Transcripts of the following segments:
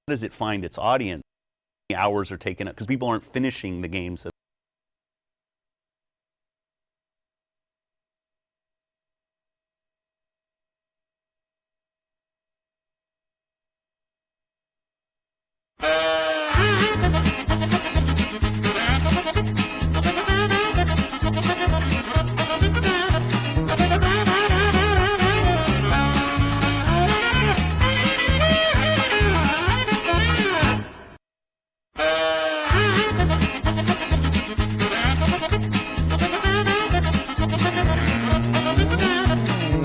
does it find its audience? How many hours are taken up? Because people aren't finishing the games.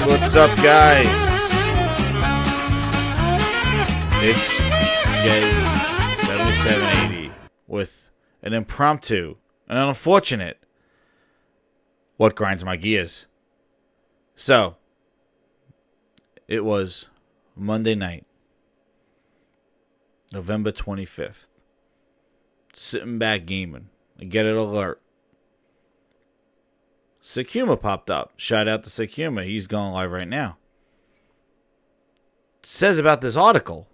What's up, guys? It's Jez7780 with an impromptu and an unfortunate What Grinds My Gears. So, it was Monday night, November 25th. Sitting back gaming. I get an alert. Sakuma popped up. Shout out to Sakuma. He's going live right now. It says about this article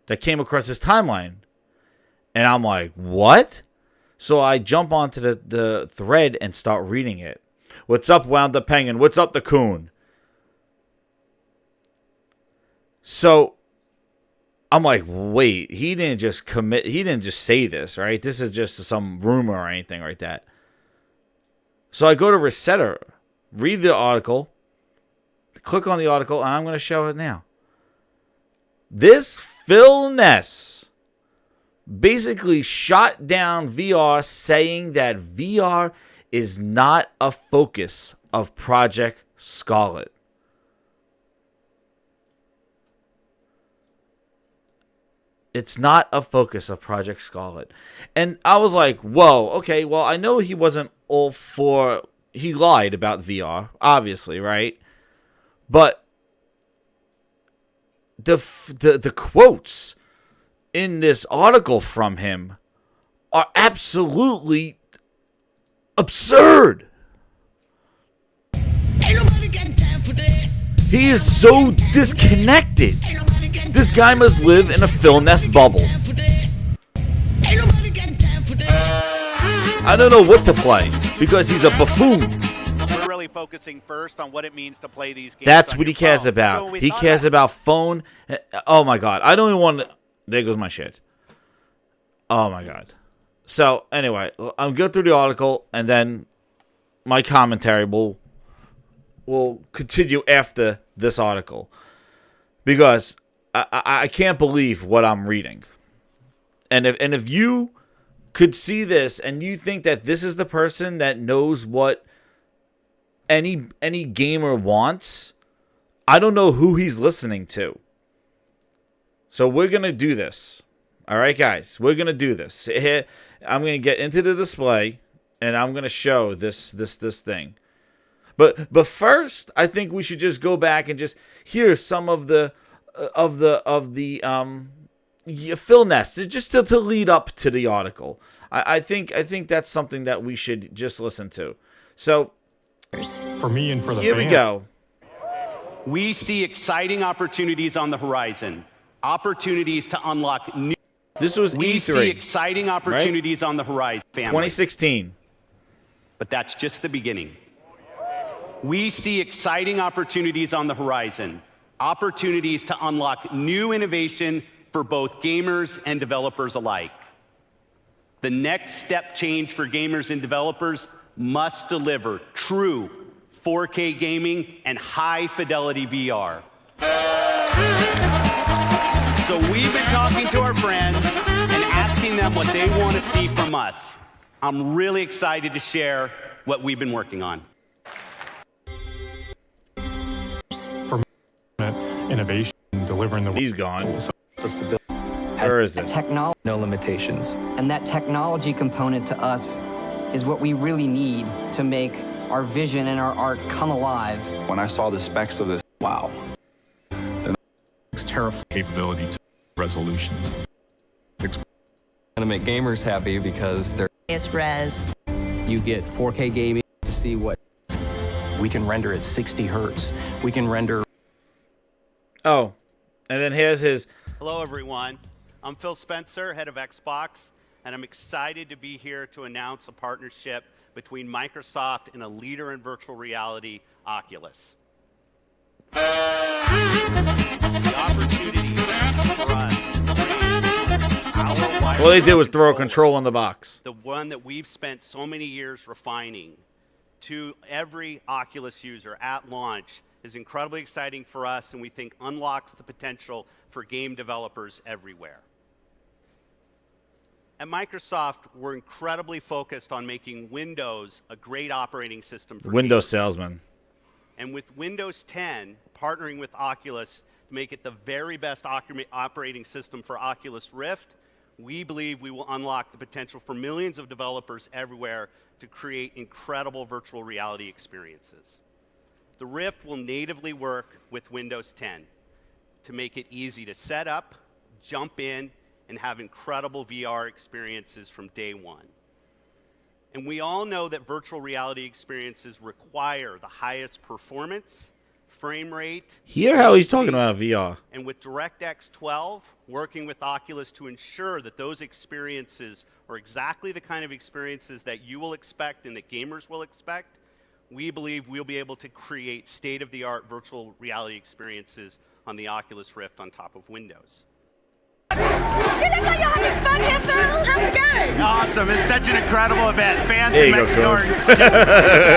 that came across his timeline. And I'm like, what? So I jump onto the thread and start reading it. What's up, Wound Up Penguin? What's up, the Coon? So I'm like, wait, he didn't just commit. He didn't just say this, right? This is just some rumor or anything like that. So I go to Resetter, read the article, click on the article, and I'm going to show it now. This Phil Ness basically shot down VR, saying that VR is not a focus of Project Scarlett. It's not a focus of Project Scarlett. And I was like, whoa, okay, well, I know he wasn't all for... He lied about VR, obviously, right? But the quotes in this article from him are absolutely absurd. Ain't nobody got time for that. He is so disconnected. This guy must live in a Phil Ness bubble. I don't know what to play because he's a buffoon. We're really focusing first on what it means to play these games. That's what he cares about. He cares about phone. Oh my god. I don't even want to. There goes my shit. Oh my god. So anyway, I'll go through the article and then my commentary will continue after this article. Because I can't believe what I'm reading. And if you could see this and you think that this is the person that knows what any gamer wants, I don't know who he's listening to. So we're going to do this. All right, guys, we're going to do this. Here, I'm going to get into the display and I'm going to show this thing. But first, I think we should just go back and just hear some of the Phil Ness, just to lead up to the article. I think that's something that we should just listen to. So, for me and for the here we go. We see exciting opportunities on the horizon. Opportunities to unlock new. This was we E3. See exciting opportunities on the horizon. Family. 2016. But that's just the beginning. We see exciting opportunities on the horizon. Opportunities to unlock new innovation for both gamers and developers alike. The next step change for gamers and developers must deliver true 4K gaming and high-fidelity VR. So we've been talking to our friends and asking them what they want to see from us. I'm really excited to share what we've been working on. For innovation, delivering the... He's gone. Accessibility. Where is it? Technology, no limitations. And that technology component to us is what we really need to make our vision and our art come alive. When I saw the specs of this, wow. It's terrifying capability to resolutions. Gonna make gamers happy because they're highest res. You get 4K gaming to see what We can render at 60 hertz. We can render... Oh, and then here's his... Hello, everyone. I'm Phil Spencer, head of Xbox, and I'm excited to be here to announce a partnership between Microsoft and a leader in virtual reality, Oculus. The opportunity for us to bring our All they did was throw a controller, control in the box. the one that we've spent so many years refining, to every Oculus user at launch is incredibly exciting for us, and we think unlocks the potential for game developers everywhere. At Microsoft, we're incredibly focused on making Windows a great operating system for Windows gamers. salesman. And with Windows 10, partnering with Oculus to make it the very best operating system for Oculus Rift, we believe we will unlock the potential for millions of developers everywhere to create incredible virtual reality experiences. The Rift will natively work with Windows 10 to make it easy to set up, jump in, and have incredible VR experiences from day one. And we all know that virtual reality experiences require the highest performance, frame rate. Hear how he's talking latency, about VR. And with DirectX 12, working with Oculus to ensure that those experiences are exactly the kind of experiences that you will expect and that gamers will expect, we believe we'll be able to create state-of-the-art virtual reality experiences on the Oculus Rift on top of Windows. You look like you're having fun here, Phil. How's it going? Awesome. It's such an incredible event. Fans There in you go, Mexico are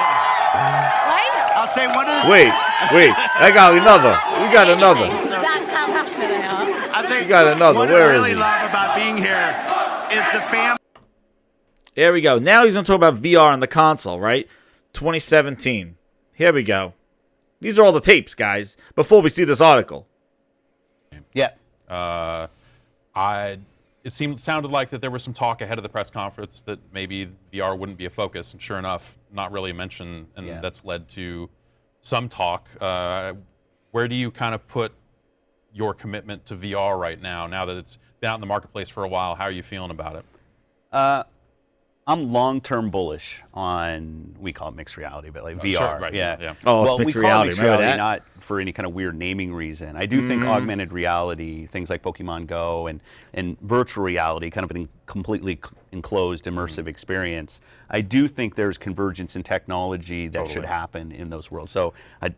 Wait, I'll say one of the Wait, I got another. We got another. that's how passionate they are. I'll say You got another. what Where I is really he? love about being here is the family. There we go. Now he's going to talk about VR on the console, right? 2017. Here we go. These are all the tapes, guys, before we see this article. Yeah. It sounded like that there was some talk ahead of the press conference that maybe VR wouldn't be a focus, and sure enough, not really a mention, and that's led to some talk. Where do you kind of put your commitment to VR right now? Now that it's been out in the marketplace for a while, how are you feeling about it? I'm long-term bullish on, we call it mixed reality, but like VR. Sure, right, yeah. yeah. Oh, it's well, mixed we call reality. it mixed Remember reality that? not for any kind of weird naming reason. I do think augmented reality, things like Pokemon Go and virtual reality, kind of an completely enclosed, immersive experience. I do think there's convergence in technology that should happen in those worlds. So It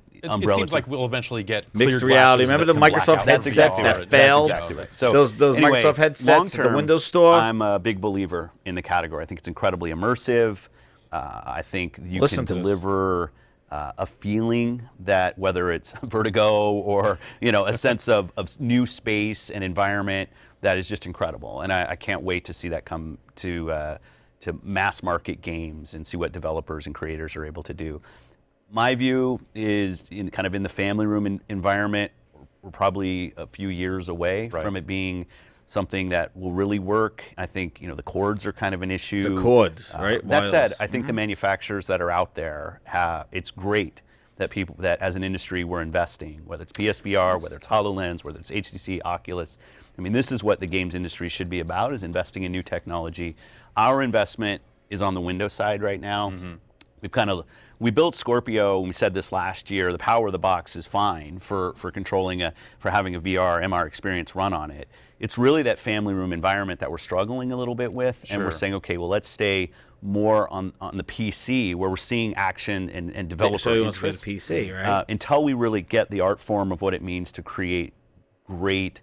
seems like we'll eventually get Mixed clear reality. glasses Remember that the can black Microsoft out headsets VR. that That's failed? exactly right. So Those anyway, Microsoft headsets at the long-term, Windows Store. I'm a big believer in the category. I think it's incredibly immersive. I think you Listen can to this. deliver a feeling that, whether it's vertigo or a sense of new space and environment, that is just incredible. And I can't wait to see that come to mass market games and see what developers and creators are able to do. My view is in the family room environment, we're probably a few years away from it being something that will really work. I think the cords are kind of an issue. The cords, right? That said, Wireless. I think the manufacturers that are out there, it's great that as an industry we're investing, whether it's PSVR, whether it's HoloLens, whether it's HTC, Oculus. I mean, this is what the games industry should be about, is investing in new technology. Our investment is on the Windows side right now. We built Scorpio, and we said this last year, the power of the box is fine for having a VR, MR experience run on it. It's really that family room environment that we're struggling a little bit with, and we're saying, okay, well, let's stay more on the PC, where we're seeing action and developer So you want to go to interest. PC, right? Until we really get the art form of what it means to create great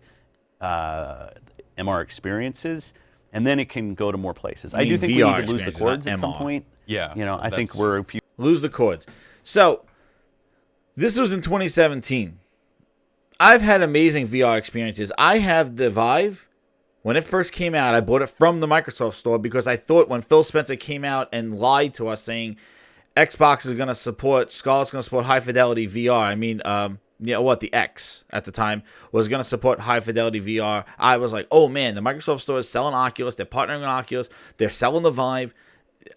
MR experiences, and then it can go to more places. I do think we VR need to lose the experiences, cords not at some MR. point. Yeah, I think that's- we're a few. Lose the cords. So, this was in 2017. I've had amazing VR experiences. I have the Vive. When it first came out, I bought it from the Microsoft store because I thought when Phil Spencer came out and lied to us saying Xbox is going to support, Scarlett's going to support high fidelity VR. I mean, the X at the time was going to support high fidelity VR. I was like, oh man, the Microsoft store is selling Oculus. They're partnering with Oculus. They're selling the Vive.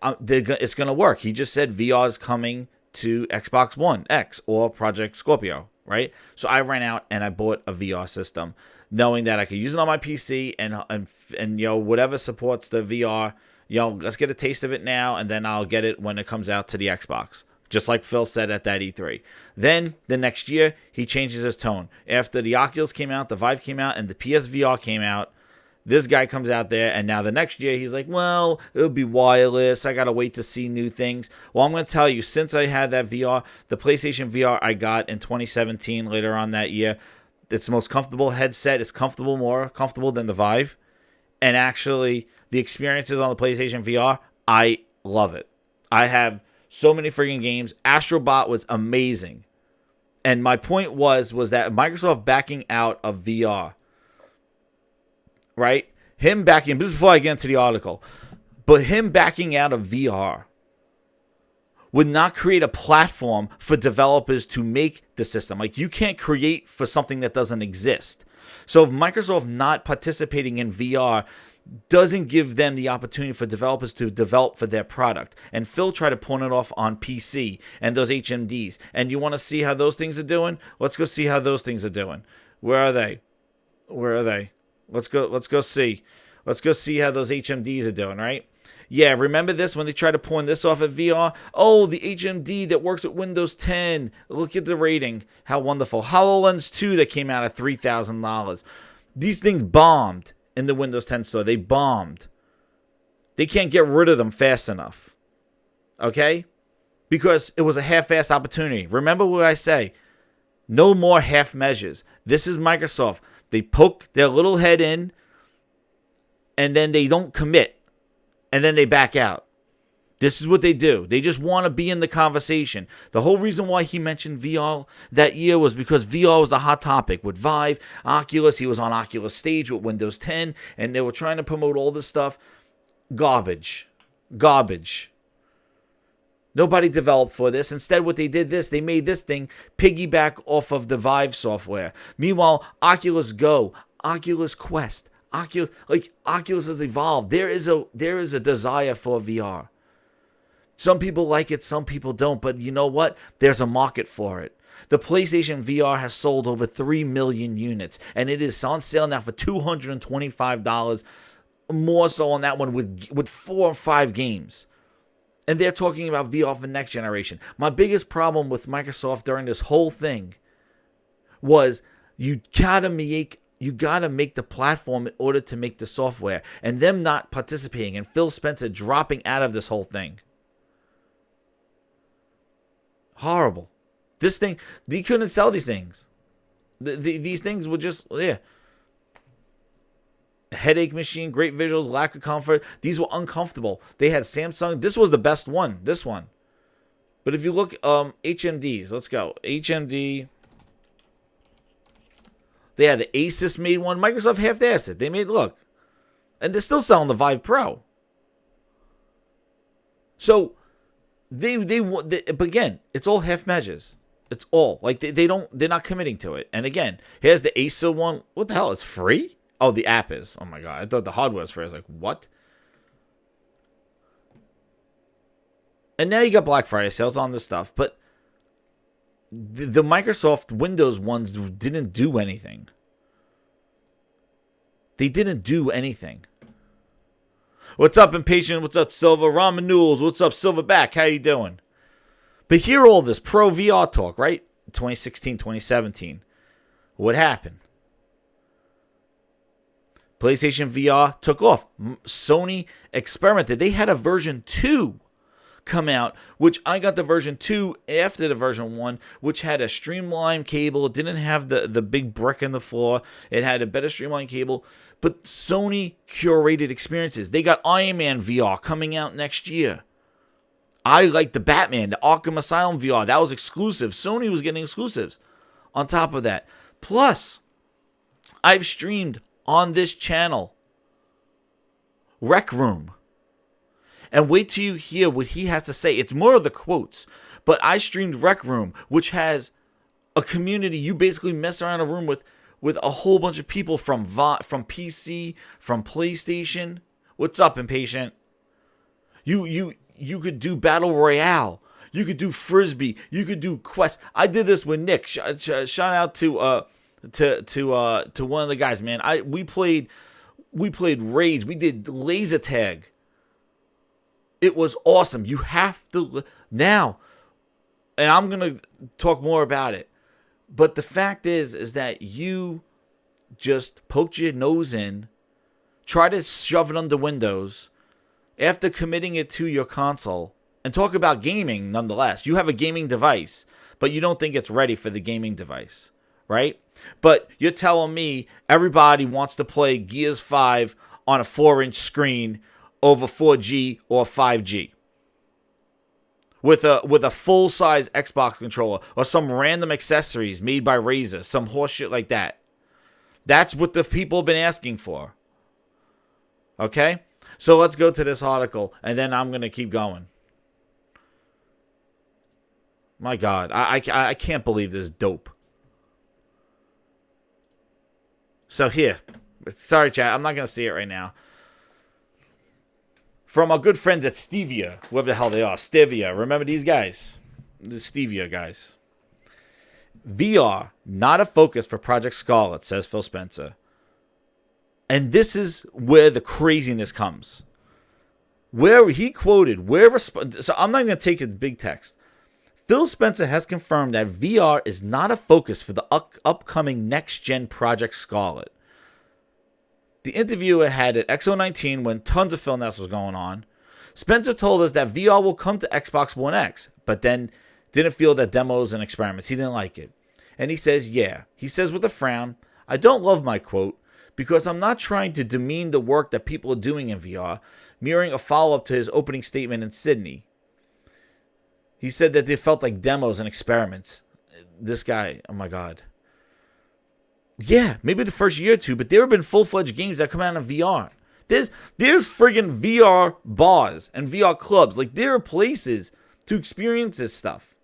It's going to work. He just said VR is coming to Xbox One X or Project Scorpio, right? So I ran out and I bought a VR system, knowing that I could use it on my PC and whatever supports the VR. Let's get a taste of it now, and then I'll get it when it comes out to the Xbox. just like Phil said at that E3. Then the next year, he changes his tone. After the Oculus came out, the Vive came out, and the PSVR came out, this guy comes out there, and now the next year, he's like, well, it'll be wireless. I got to wait to see new things. Well, I'm going to tell you, since I had that VR, the PlayStation VR I got in 2017, later on that year, it's the most comfortable headset. It's more comfortable than the Vive. And actually, the experiences on the PlayStation VR, I love it. I have so many freaking games. Astrobot was amazing. And my point was that Microsoft backing out of VR, right? Him backing, this is before I get into the article, but him backing out of VR would not create a platform for developers to make the system. Like, you can't create for something that doesn't exist. So if Microsoft not participating in VR doesn't give them the opportunity for developers to develop for their product. And Phil tried to point it off on PC and those HMDs. And you want to see how those things are doing? Let's go see how those things are doing. Where are they? Let's go see. Let's go see how those HMDs are doing, right? Yeah, remember this when they tried to point this off at VR? Oh, the HMD that works with Windows 10. Look at the rating. How wonderful. HoloLens 2 that came out at $3,000. These things bombed in the Windows 10 store. They bombed. They can't get rid of them fast enough. Okay? Because it was a half-assed opportunity. Remember what I say. No more half measures. This is Microsoft. They poke their little head in, and then they don't commit. And then they back out. This is what they do. They just want to be in the conversation. The whole reason why he mentioned VR that year was because VR was a hot topic with Vive, Oculus. He was on Oculus stage with Windows 10, and they were trying to promote all this stuff. Garbage. Nobody developed for this. Instead, what they did they made this thing piggyback off of the Vive software. Meanwhile, Oculus Go, Oculus Quest, Oculus has evolved. There is a desire for VR. Some people like it, some people don't, but you know what? There's a market for it. The PlayStation VR has sold over 3 million units, and it is on sale now for $225, more so on that one with 4 or 5 games. And they're talking about VR for next generation. My biggest problem with Microsoft during this whole thing was you gotta make the platform in order to make the software, and them not participating, and Phil Spencer dropping out of this whole thing. Horrible. This thing, they couldn't sell these things. These things were just, headache machine, great visuals, lack of comfort. These were uncomfortable. They had Samsung. This was the best one, this one. But if you look, HMDs, let's go. HMD. They had the Asus made one. Microsoft half-assed it. They made, look. And they're still selling the Vive Pro. So, but again, it's all half measures. It's all. Like, they're not committing to it. And again, here's the Asus one. What the hell? It's free? Oh, the app is. Oh my God. I thought the hardware was free. I was like, what? And now you got Black Friday sales on this stuff. But the Microsoft Windows ones didn't do anything. They didn't do anything. What's up, Impatient? What's up, Silva? Ramen Noodles. What's up, Silverback? How you doing? But hear all this pro VR talk, right? 2016, 2017. What happened? PlayStation VR took off. Sony experimented. They had a version 2 come out, which I got the version 2 after the version 1, which had a streamlined cable. It didn't have the big brick in the floor. It had a better streamlined cable. But Sony curated experiences. They got Iron Man VR coming out next year. I like the Batman, the Arkham Asylum VR. That was exclusive. Sony was getting exclusives on top of that. Plus, I've streamed on this channel Rec Room. And wait till you hear what he has to say. It's more of the quotes. But I streamed Rec Room, which has a community. You basically mess around a room with a whole bunch of people from PC, from PlayStation. What's up, Impatient? You could do Battle Royale. You could do Frisbee. You could do Quest. I did this with Nick. Shout out to one of the guys, man. We played Rage. We did laser tag. It was awesome. You have to now. and I'm going to talk more about it. But the fact is that you just poked your nose in, tried to shove it under Windows after committing it to your console, and talk about gaming nonetheless. You have a gaming device, but you don't think it's ready for the gaming device, right? But you're telling me everybody wants to play Gears 5 on a 4-inch screen over 4G or 5G. With a full-size Xbox controller or some random accessories made by Razer, some horse shit like that. That's what the people have been asking for. Okay? So let's go to this article, and then I'm going to keep going. My God, I can't believe this dope. So here. Sorry, chat. I'm not going to see it right now. From our good friends at Stevia, whoever the hell they are. Stevia. Remember these guys? The Stevia guys. VR, not a focus for Project Scarlett, says Phil Spencer. And this is where the craziness comes. Where he quoted, so I'm not going to take it big text. Phil Spencer has confirmed that VR is not a focus for the upcoming next-gen Project Scarlett. The interviewer had at XO19 when tons of Phil Ness was going on. Spencer told us that VR will come to Xbox One X, but then didn't feel that demos and experiments. He didn't like it. And he says, yeah. He says with a frown, I don't love my quote because I'm not trying to demean the work that people are doing in VR, mirroring a follow-up to his opening statement in Sydney. He said that they felt like demos and experiments. This guy, oh my God. Yeah, maybe the first year or two, but there have been full-fledged games that come out in VR. There's friggin' VR bars and VR clubs. Like, there are places to experience this stuff.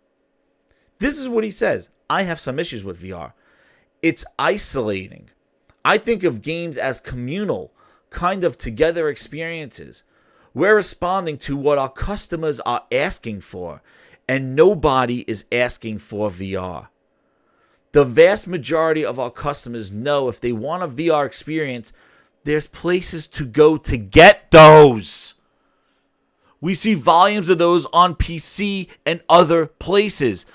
This is what he says. I have some issues with VR. It's isolating. I think of games as communal, kind of together experiences. We're responding to what our customers are asking for, and nobody is asking for VR. The vast majority of our customers know if they want a VR experience, there's places to go to get those. We see volumes of those on PC and other places.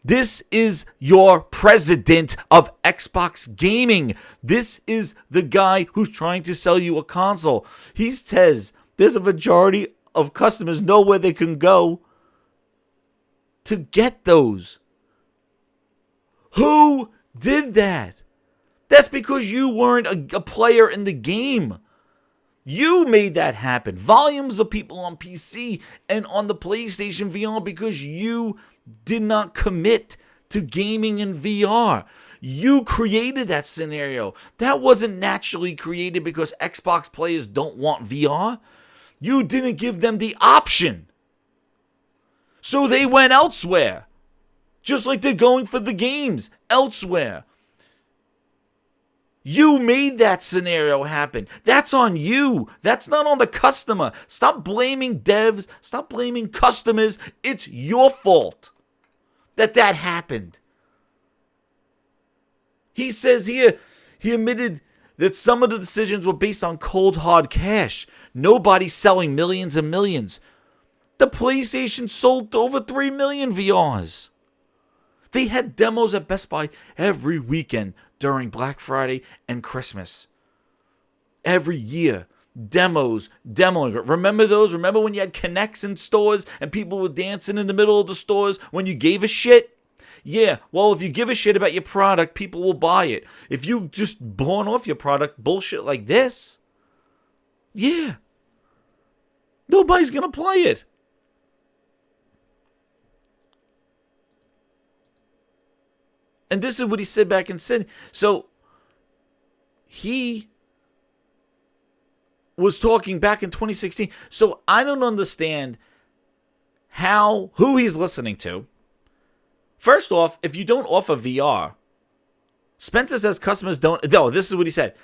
This is your president of Xbox Gaming. This is the guy who's trying to sell you a console. He says there's a majority of customers know where they can go to get those. Who did that? That's because you weren't a player in the game. You made that happen. Volumes of people on PC and on the PlayStation VR because you did not commit to gaming in VR. You created that scenario. That wasn't naturally created because Xbox players don't want VR. You didn't give them the option. So they went elsewhere. Just like they're going for the games elsewhere. You made that scenario happen. That's on you. That's not on the customer. Stop blaming devs. Stop blaming customers. It's your fault that happened. He says here, he admitted that some of the decisions were based on cold hard cash. Nobody's selling millions and millions. The PlayStation sold over 3 million VRs. They had demos at Best Buy every weekend during Black Friday and Christmas. Every year. Demos. Demoing. Remember those? Remember when you had Kinects in stores and people were dancing in the middle of the stores when you gave a shit? Yeah, well, if you give a shit about your product, people will buy it. If you just pawn off your product bullshit like this, yeah, nobody's going to play it. And this is what he said back in Sydney. So he was talking back in 2016. So I don't understand who he's listening to. First off, if you don't offer VR, Spencer says customers don't. No, this is what he said.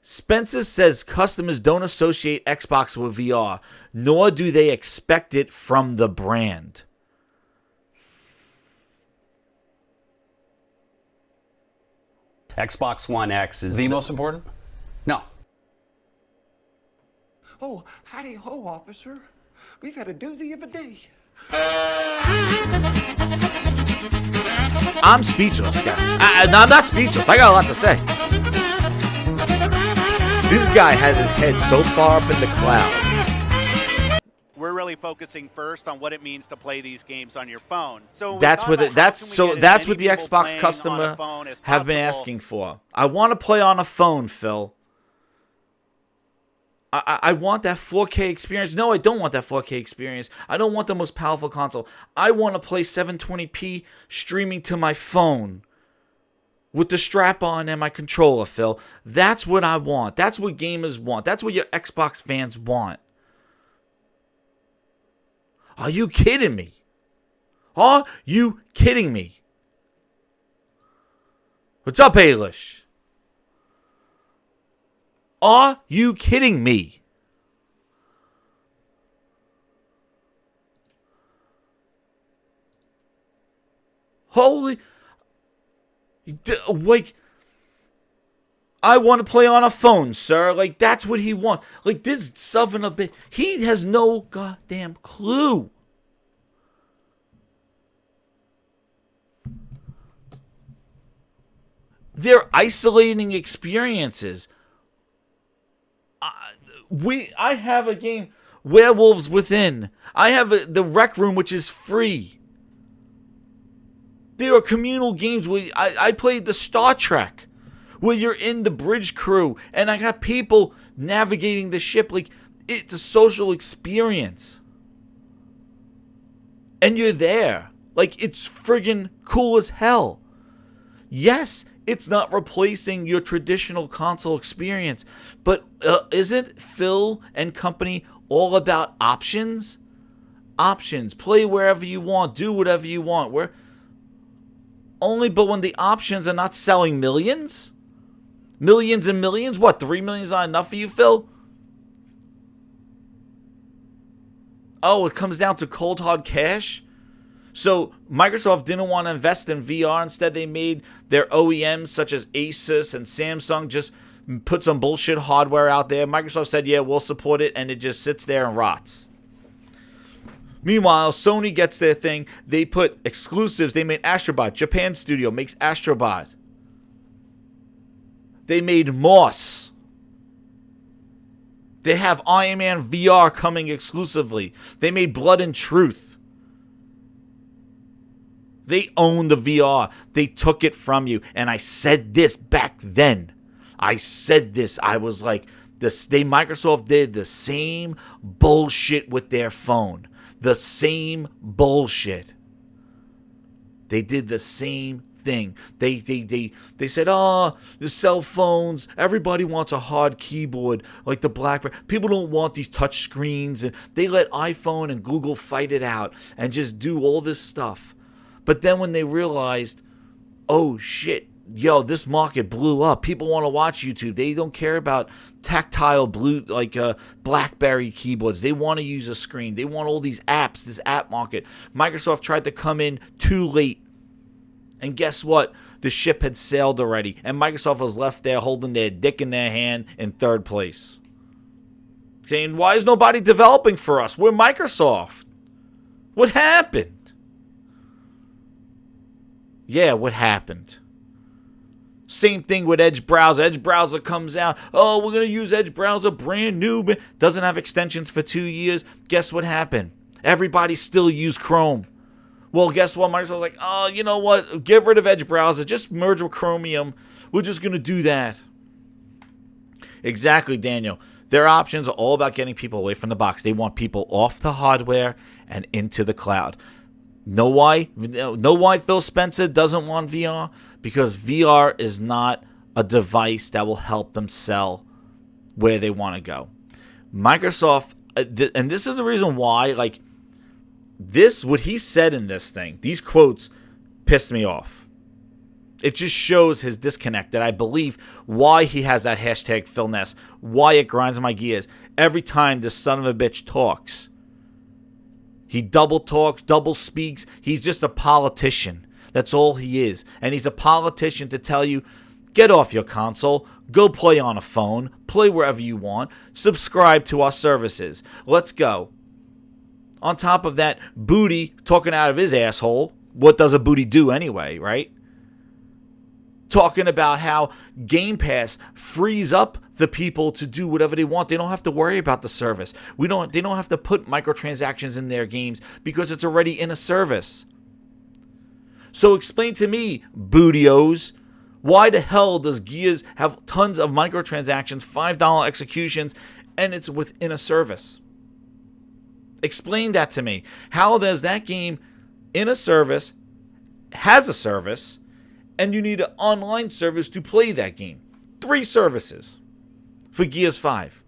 Spencer says customers don't associate Xbox with VR, nor do they expect it from the brand. Xbox One X is the most important? No. Oh, howdy ho, officer. We've had a doozy of a day. I'm speechless, guys. I'm not speechless. I got a lot to say. This guy has his head so far up in the clouds. We're really focusing first on what it means to play these games on your phone. So That's what the Xbox customer have been asking for. I want to play on a phone, Phil. I want that 4K experience. No, I don't want that 4K experience. I don't want the most powerful console. I want to play 720p streaming to my phone with the strap on and my controller, Phil. That's what I want. That's what gamers want. That's what your Xbox fans want. Are you kidding me? Are you kidding me? What's up, Ailish? Are you kidding me? Holy... Like, I want to play on a phone, sir. Like, that's what he wants. Like, this southern a bit. He has no goddamn clue. They're isolating experiences. I have a game, Werewolves Within. I have the Rec Room, which is free. There are communal games where I played the Star Trek, where you're in the bridge crew, and I got people navigating the ship. Like, it's a social experience. And you're there. Like, it's friggin' cool as hell. Yes, it's not replacing your traditional console experience, but isn't Phil and company all about options? Options. Play wherever you want. Do whatever you want. But when the options are not selling millions? Millions and millions? What, 3 million is not enough for you, Phil? Oh, it comes down to cold hard cash? So Microsoft didn't want to invest in VR. Instead, they made their OEMs such as Asus and Samsung just put some bullshit hardware out there. Microsoft said, yeah, we'll support it, and it just sits there and rots. Meanwhile, Sony gets their thing. They put exclusives. They made Astrobot. Japan Studio makes Astrobot. They made Moss. They have Iron Man VR coming exclusively. They made Blood and Truth. They own the VR. They took it from you. And I said this back then. I said this. I was like, Microsoft did the same bullshit with their phone. The same bullshit. They did the same thing. They said, oh, the cell phones, everybody wants a hard keyboard like the BlackBerry. People don't want these touch screens. And they let iPhone and Google fight it out and just do all this stuff. But then when they realized, oh shit, yo, this market blew up. People want to watch YouTube. They don't care about tactile BlackBerry keyboards. They want to use a screen. They want all these apps, this app market. Microsoft tried to come in too late. And guess what? The ship had sailed already. And Microsoft was left there holding their dick in their hand in third place. Saying, why is nobody developing for us? We're Microsoft. What happened? Yeah, what happened? Same thing with Edge Browser. Edge Browser comes out. Oh, we're going to use Edge Browser brand new. But doesn't have extensions for 2 years. Guess what happened? Everybody still use Chrome. Well, guess what? Microsoft was like, oh, you know what? Get rid of Edge Browser. Just merge with Chromium. We're just going to do that. Exactly, Daniel. Their options are all about getting people away from the box. They want people off the hardware and into the cloud. Know why Phil Spencer doesn't want VR? Because VR is not a device that will help them sell where they want to go. Microsoft, and this is the reason why, like, what he said in this thing, these quotes pissed me off. It just shows his disconnect, that I believe why he has that hashtag PhilNess, why it grinds my gears. Every time this son of a bitch talks, he double talks, double speaks. He's just a politician. That's all he is. And he's a politician to tell you, get off your console, go play on a phone, play wherever you want, subscribe to our services. Let's go. On top of that, Booty talking out of his asshole. What does a booty do anyway, right? Talking about how Game Pass frees up the people to do whatever they want. They don't have to worry about the service. They don't have to put microtransactions in their games because it's already in a service. So explain to me, Bootios, why the hell does Gears have tons of microtransactions, $5 executions, and it's within a service? Explain that to me. How does that game in a service, has a service, and you need an online service to play that game? 3 services for Gears 5.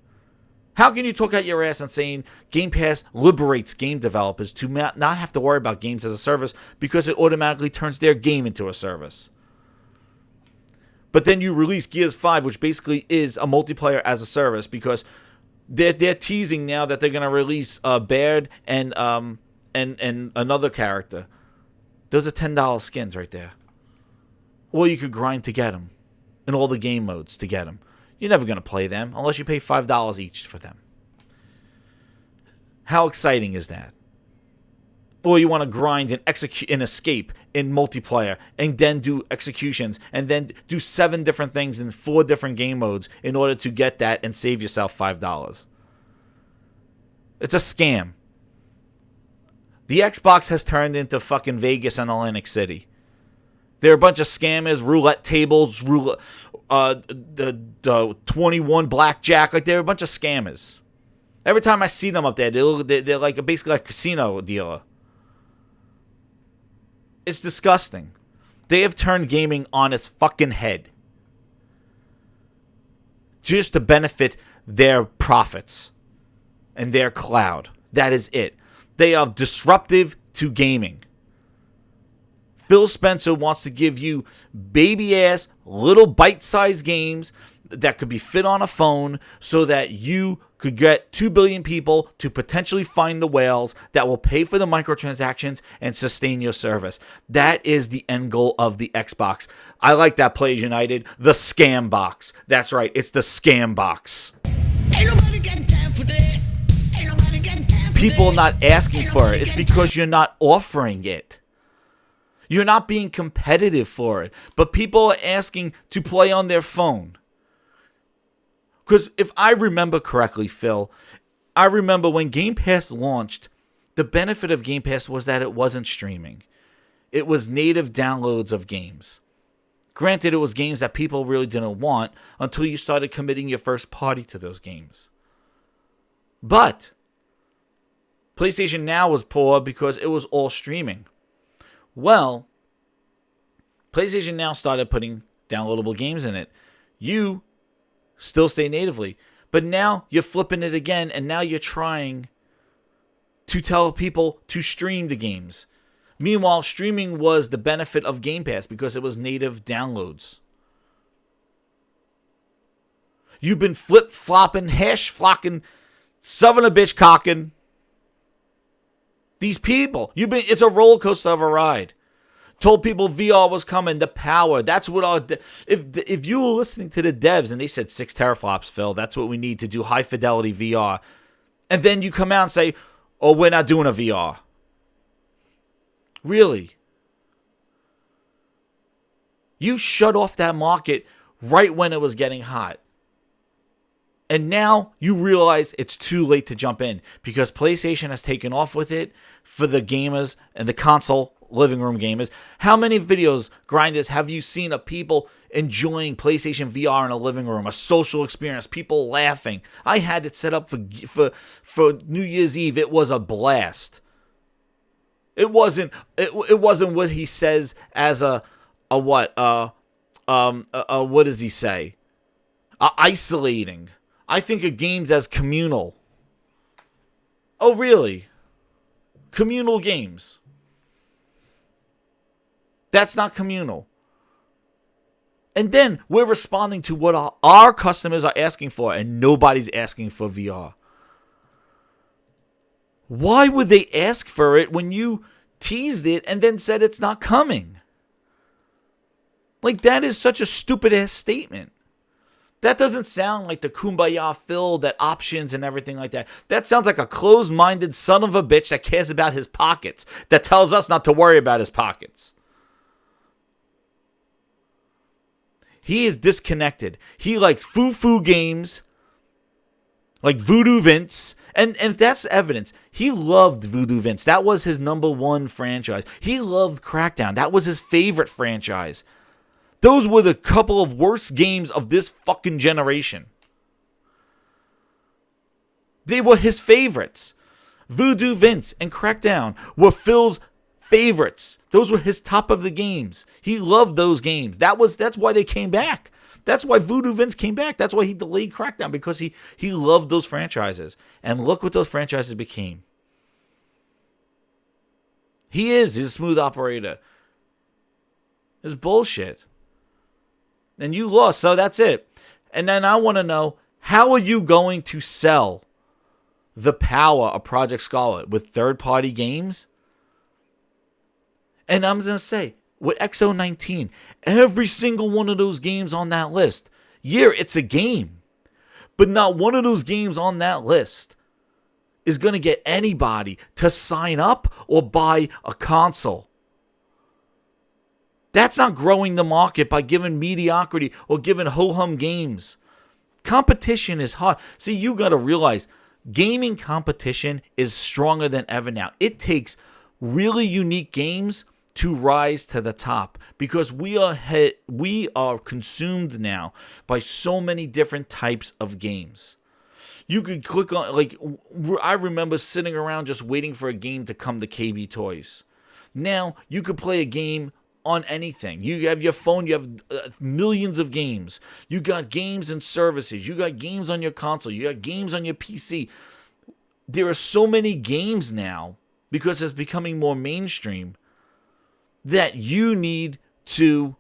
How can you talk out your ass and saying Game Pass liberates game developers to not have to worry about games as a service because it automatically turns their game into a service? But then you release Gears 5, which basically is a multiplayer as a service, because they're teasing now that they're going to release Baird and another character. Those are $10 skins right there. Or you could grind to get them in all the game modes to get them. You're never going to play them unless you pay $5 each for them. How exciting is that? Or you want to grind and execute and escape in multiplayer and then do executions and then do 7 different things in 4 different game modes in order to get that and save yourself $5. It's a scam. The Xbox has turned into fucking Vegas and Atlantic City. They're a bunch of scammers, roulette tables, the 21 blackjack. Like, they're a bunch of scammers. Every time I see them up there, they're like basically like a casino dealer. It's disgusting. They have turned gaming on its fucking head just to benefit their profits and their cloud. That is it. They are disruptive to gaming. Phil Spencer wants to give you baby-ass, little bite-sized games that could be fit on a phone so that you could get 2 billion people to potentially find the whales that will pay for the microtransactions and sustain your service. That is the end goal of the Xbox. I like that, Players United. The scam box. That's right. It's the scam box. Ain't nobody got time for that. Ain't nobody got time for People that. not asking for it. It's because you're not offering it. You're not being competitive for it. But people are asking to play on their phone. Because if I remember correctly, Phil, I remember when Game Pass launched, the benefit of Game Pass was that it wasn't streaming. It was native downloads of games. Granted, it was games that people really didn't want until you started committing your first party to those games. But PlayStation Now was poor because it was all streaming. Well, PlayStation Now started putting downloadable games in it. You still stay natively. But now you're flipping it again, and now you're trying to tell people to stream the games. Meanwhile, streaming was the benefit of Game Pass because it was native downloads. You've been flip-flopping, hash-flocking, shoving a bitch cocking. These people, it's a roller coaster of a ride. Told people VR was coming, the power. That's what if you were listening to the devs and they said 6 teraflops, Phil, that's what we need to do high fidelity VR. And then you come out and say, oh, we're not doing a VR. Really? You shut off that market right when it was getting hot. And now you realize it's too late to jump in because PlayStation has taken off with it for the gamers and the console living room gamers. How many videos, grinders, have you seen of people enjoying PlayStation VR in a living room, a social experience, people laughing? I had it set up for New Year's Eve. It was a blast. It wasn't what he says as what does he say? Isolating. I think of games as communal. Oh, really? Communal games. That's not communal. And then we're responding to what our customers are asking for, and nobody's asking for VR. Why would they ask for it when you teased it and then said it's not coming? Like, that is such a stupid-ass statement. That doesn't sound like the kumbaya Phil, that options and everything like that. That sounds like a closed-minded son of a bitch that cares about his pockets, that tells us not to worry about his pockets. He is disconnected. He likes foo-foo games, like Voodoo Vince. And if that's evidence, he loved Voodoo Vince. That was his #1 franchise. He loved Crackdown. That was his favorite franchise. Those were the couple of worst games of this fucking generation. They were his favorites. Voodoo Vince and Crackdown were Phil's favorites. Those were his top of the games. He loved those games. That's why they came back. That's why Voodoo Vince came back. That's why he delayed Crackdown, because he loved those franchises. And look what those franchises became. He's a smooth operator. It's bullshit. And you lost, so that's it. And then I want to know, how are you going to sell the power of Project Scarlett with third-party games? And I'm going to say, with XO19, every single one of those games on that list, it's a game. But not one of those games on that list is going to get anybody to sign up or buy a console. That's not growing the market by giving mediocrity or giving ho-hum games. Competition is hard. See, you got to realize, gaming competition is stronger than ever now. It takes really unique games to rise to the top, because we are consumed now by so many different types of games. You could click on, like, I remember sitting around just waiting for a game to come to KB Toys. Now you could play a game on anything. You have your phone, you have millions of games. You got games and services. You got games on your console. You got games on your PC. There are so many games now, because it's becoming more mainstream, that you need to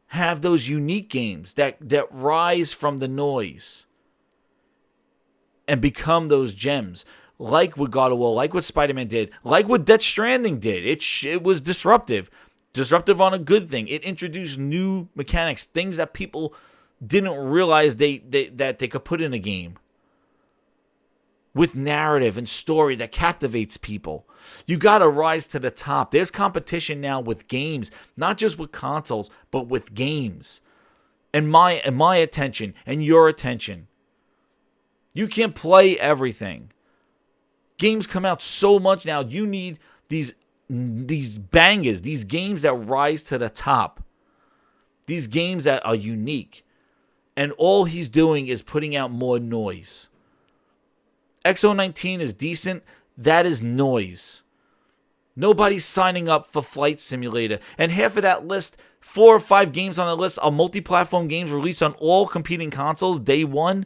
have those unique games that rise from the noise and become those gems. Like what God of War, like what Spider-Man did, like what Death Stranding did. It was disruptive. Disruptive on a good thing. It introduced new mechanics, things that people didn't realize that they could put in a game. With narrative and story that captivates people. You got to rise to the top. There's competition now with games, not just with consoles, but with games. And my attention and your attention. You can't play everything. Games come out so much now. You need these bangers, these games that rise to the top. These games that are unique. And all he's doing is putting out more noise. XO19 is decent. That is noise. Nobody's signing up for Flight Simulator. And half of that list, 4 or 5 games on the list, are multi-platform games released on all competing consoles day one,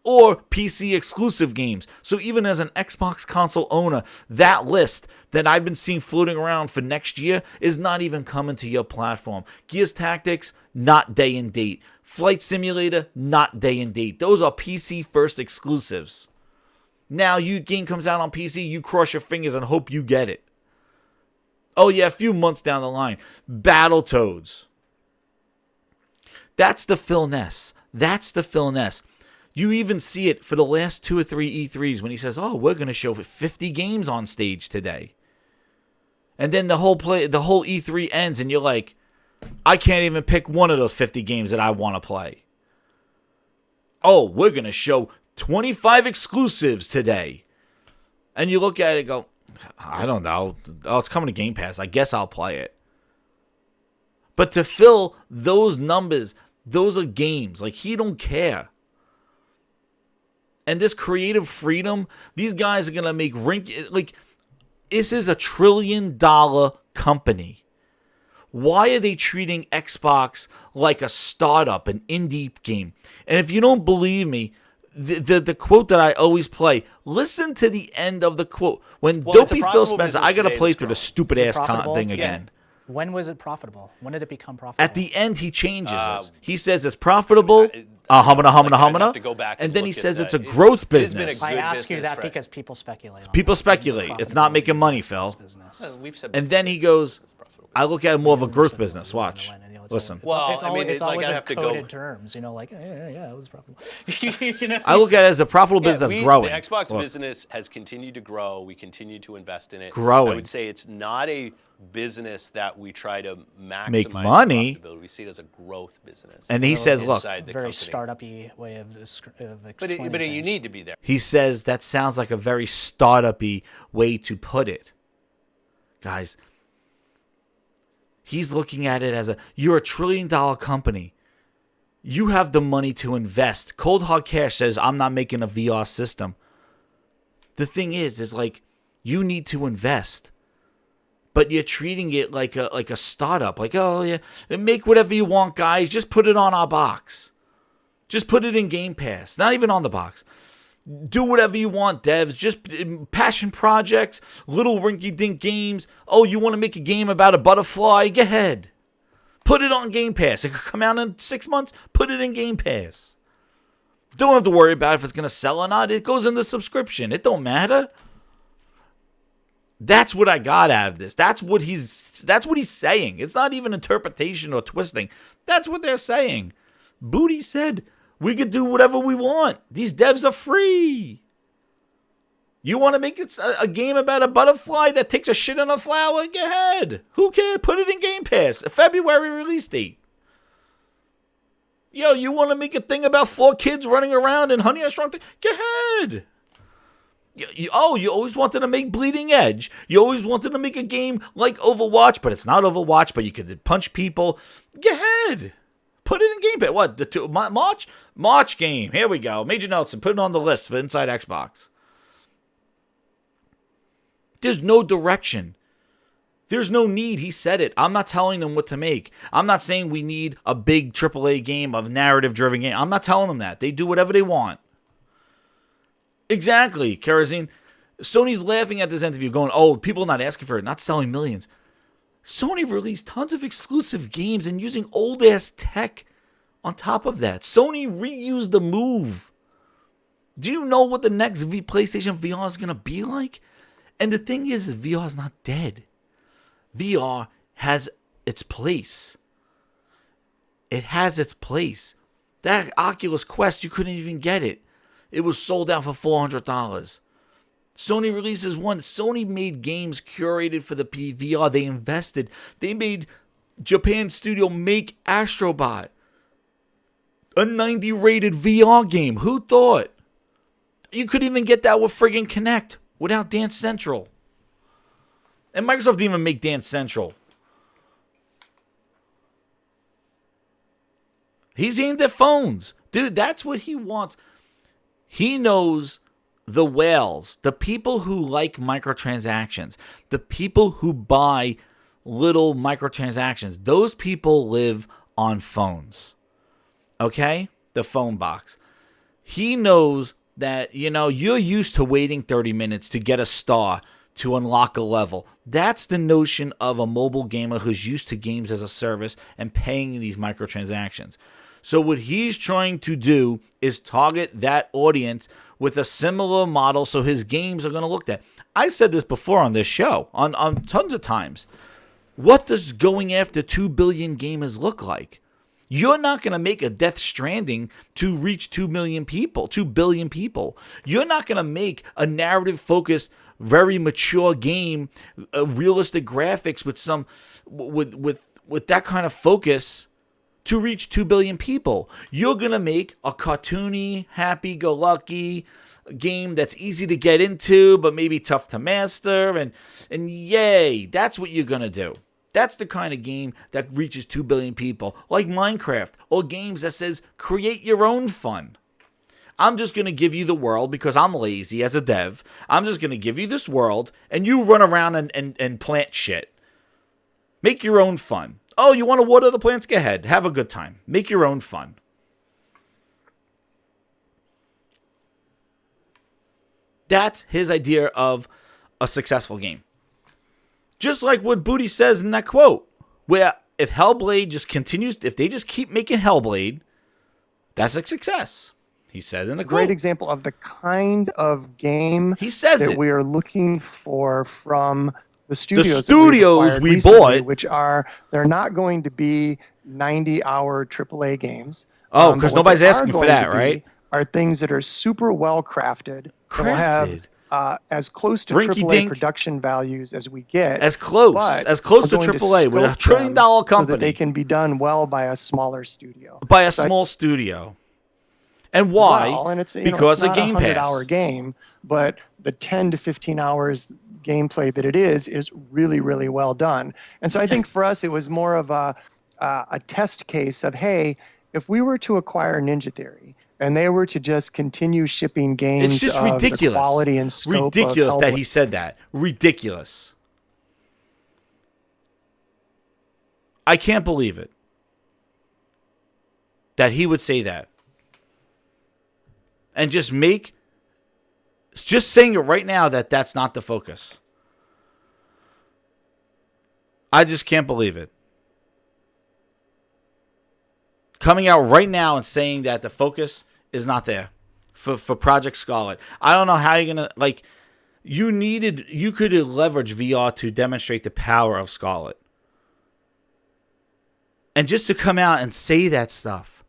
or PC exclusive games. So even as an Xbox console owner, that list that I've been seeing floating around for next year is not even coming to your platform. Gears Tactics, not day and date. Flight Simulator, not day and date. Those are PC first exclusives. Now, game comes out on PC, you cross your fingers and hope you get it. Oh yeah, a few months down the line. Battletoads. That's the Phil Ness. That's the Phil Ness. You even see it for the last 2 or 3 E3s when he says, "Oh, we're going to show 50 games on stage today." And then the whole E3 ends and you're like, I can't even pick one of those 50 games that I want to play. Oh, we're going to show 25 exclusives today. And you look at it and go, I don't know. Oh, it's coming to Game Pass. I guess I'll play it. But to Phil, those numbers, those are games. Like, he don't care. And this creative freedom, these guys are going to make this is $1 trillion company. Why are they treating Xbox like a startup, an indie game? And if you don't believe me, the quote that I always play, listen to the end of the quote. When Dopey Phil Spencer, I got to play through the stupid ass thing again. When was it profitable? When did it become profitable? At the end, he changes it. He says it's profitable. Humana. And then he says it's a growth business. I ask you that because people speculate. People speculate. It's not making money, Phil. And then he goes, I look at it more of a growth business. Watch. Listen. It's always like I in have to coded go. terms. Like, yeah, it was profitable. You know? I look at it as a profitable business that's growing. The Xbox Look. business has continued to grow. We continue to invest in it. Growing. I would say it's not a business that we try to maximize Make money. profitability. We see it as a growth business. And he says, look, inside the very company. startup-y way of explaining But you things. need to be there. he says that sounds like a very startup-y way to put it. Guys, he's looking at it as you're a $1 trillion company. You have the money to invest. Cold hard cash says, I'm not making a VR system. The thing is like, you need to invest. But you're treating it like a startup. Like, oh, yeah, make whatever you want, guys. Just put it on our box. Just put it in Game Pass. Not even on the box. Do whatever you want, devs. Just passion projects, little rinky-dink games. Oh, you want to make a game about a butterfly? Go ahead. Put it on Game Pass. It could come out in 6 months. Put it in Game Pass. Don't have to worry about if it's going to sell or not. It goes in the subscription. It don't matter. That's what I got out of this. That's what he's saying. It's not even interpretation or twisting. That's what they're saying. Booty said, we could do whatever we want. These devs are free. You want to make it a game about a butterfly that takes a shit on a flower? Go ahead. Who cares? Put it in Game Pass. A February release date. Yo, you want to make a thing about 4 kids running around and Honey I Shrunk the... Go ahead. You always wanted to make Bleeding Edge. You always wanted to make a game like Overwatch, but it's not Overwatch, but you could punch people. Go ahead. Put it in Game Pass. What? March game. Here we go. Major Nelson, put it on the list for Inside Xbox. There's no direction. There's no need. He said it. I'm not telling them what to make. I'm not saying we need a big AAA game, a narrative-driven game. I'm not telling them that. They do whatever they want. Exactly, Kerosene. Sony's laughing at this interview going, oh, people not asking for it, not selling millions. Sony released tons of exclusive games and using old-ass tech on top of that. Sony reused the Move. Do you know what the next PlayStation VR is going to be like? And the thing is VR is not dead. VR has its place. It has its place. That Oculus Quest, you couldn't even get it. It was sold out for $400. Sony releases one. Sony made games curated for the VR. They invested. They made Japan studio make Astrobot, a 90 rated VR game. Who thought? You could even get that with friggin' Kinect without Dance Central. And Microsoft didn't even make Dance Central. He's aimed at phones. Dude, that's what he wants. He knows the whales, the people who like microtransactions, the people who buy little microtransactions. Those people live on phones. Okay? The phone box. He knows that, you're used to waiting 30 minutes to get a star to unlock a level. That's the notion of a mobile gamer who's used to games as a service and paying these microtransactions. So what he's trying to do is target that audience with a similar model so his games are going to look at. I've said this before on this show, on tons of times. What does going after 2 billion gamers look like? You're not going to make a Death Stranding to reach 2 billion people. You're not going to make a narrative-focused, very mature game, realistic graphics with some with that kind of focus to reach 2 billion people. You're going to make a cartoony, happy-go-lucky game that's easy to get into, but maybe tough to master, and yay, that's what you're going to do. That's the kind of game that reaches 2 billion people, like Minecraft, or games that says, create your own fun. I'm just going to give you the world because I'm lazy as a dev. I'm just going to give you this world, and you run around and plant shit. Make your own fun. Oh, you want to water the plants? Go ahead. Have a good time. Make your own fun. That's his idea of a successful game. Just like what Booty says in that quote, where if Hellblade just continues, if they just keep making Hellblade, that's a success. He said in the quote. Great example of the kind of game he says that we are looking for from the studios, studios we recently, bought, which are they're not going to be 90-hour AAA games. Oh, because nobody's asking for that, right? Are things that are super well crafted. That will have as close to AAA production values as we get. As close to AAA. We're $1 trillion company. So that they can be done well by a smaller studio. By a small studio. And why? Well, and it's, because it's of Game Pass. It's not a 100-hour game, but the 10 to 15 hours gameplay that it is really, really well done. And so I think for us, it was more of a test case of, hey, if we were to acquire Ninja Theory and they were to just continue shipping games it's just of ridiculous. The quality and scope ridiculous of that he said that. Ridiculous. I can't believe it. That he would say that. And just saying it right now that that's not the focus. I just can't believe it. Coming out right now and saying that the focus is not there for Project Scarlett. I don't know how you're going to, you could leverage VR to demonstrate the power of Scarlett. And just to come out and say that stuff.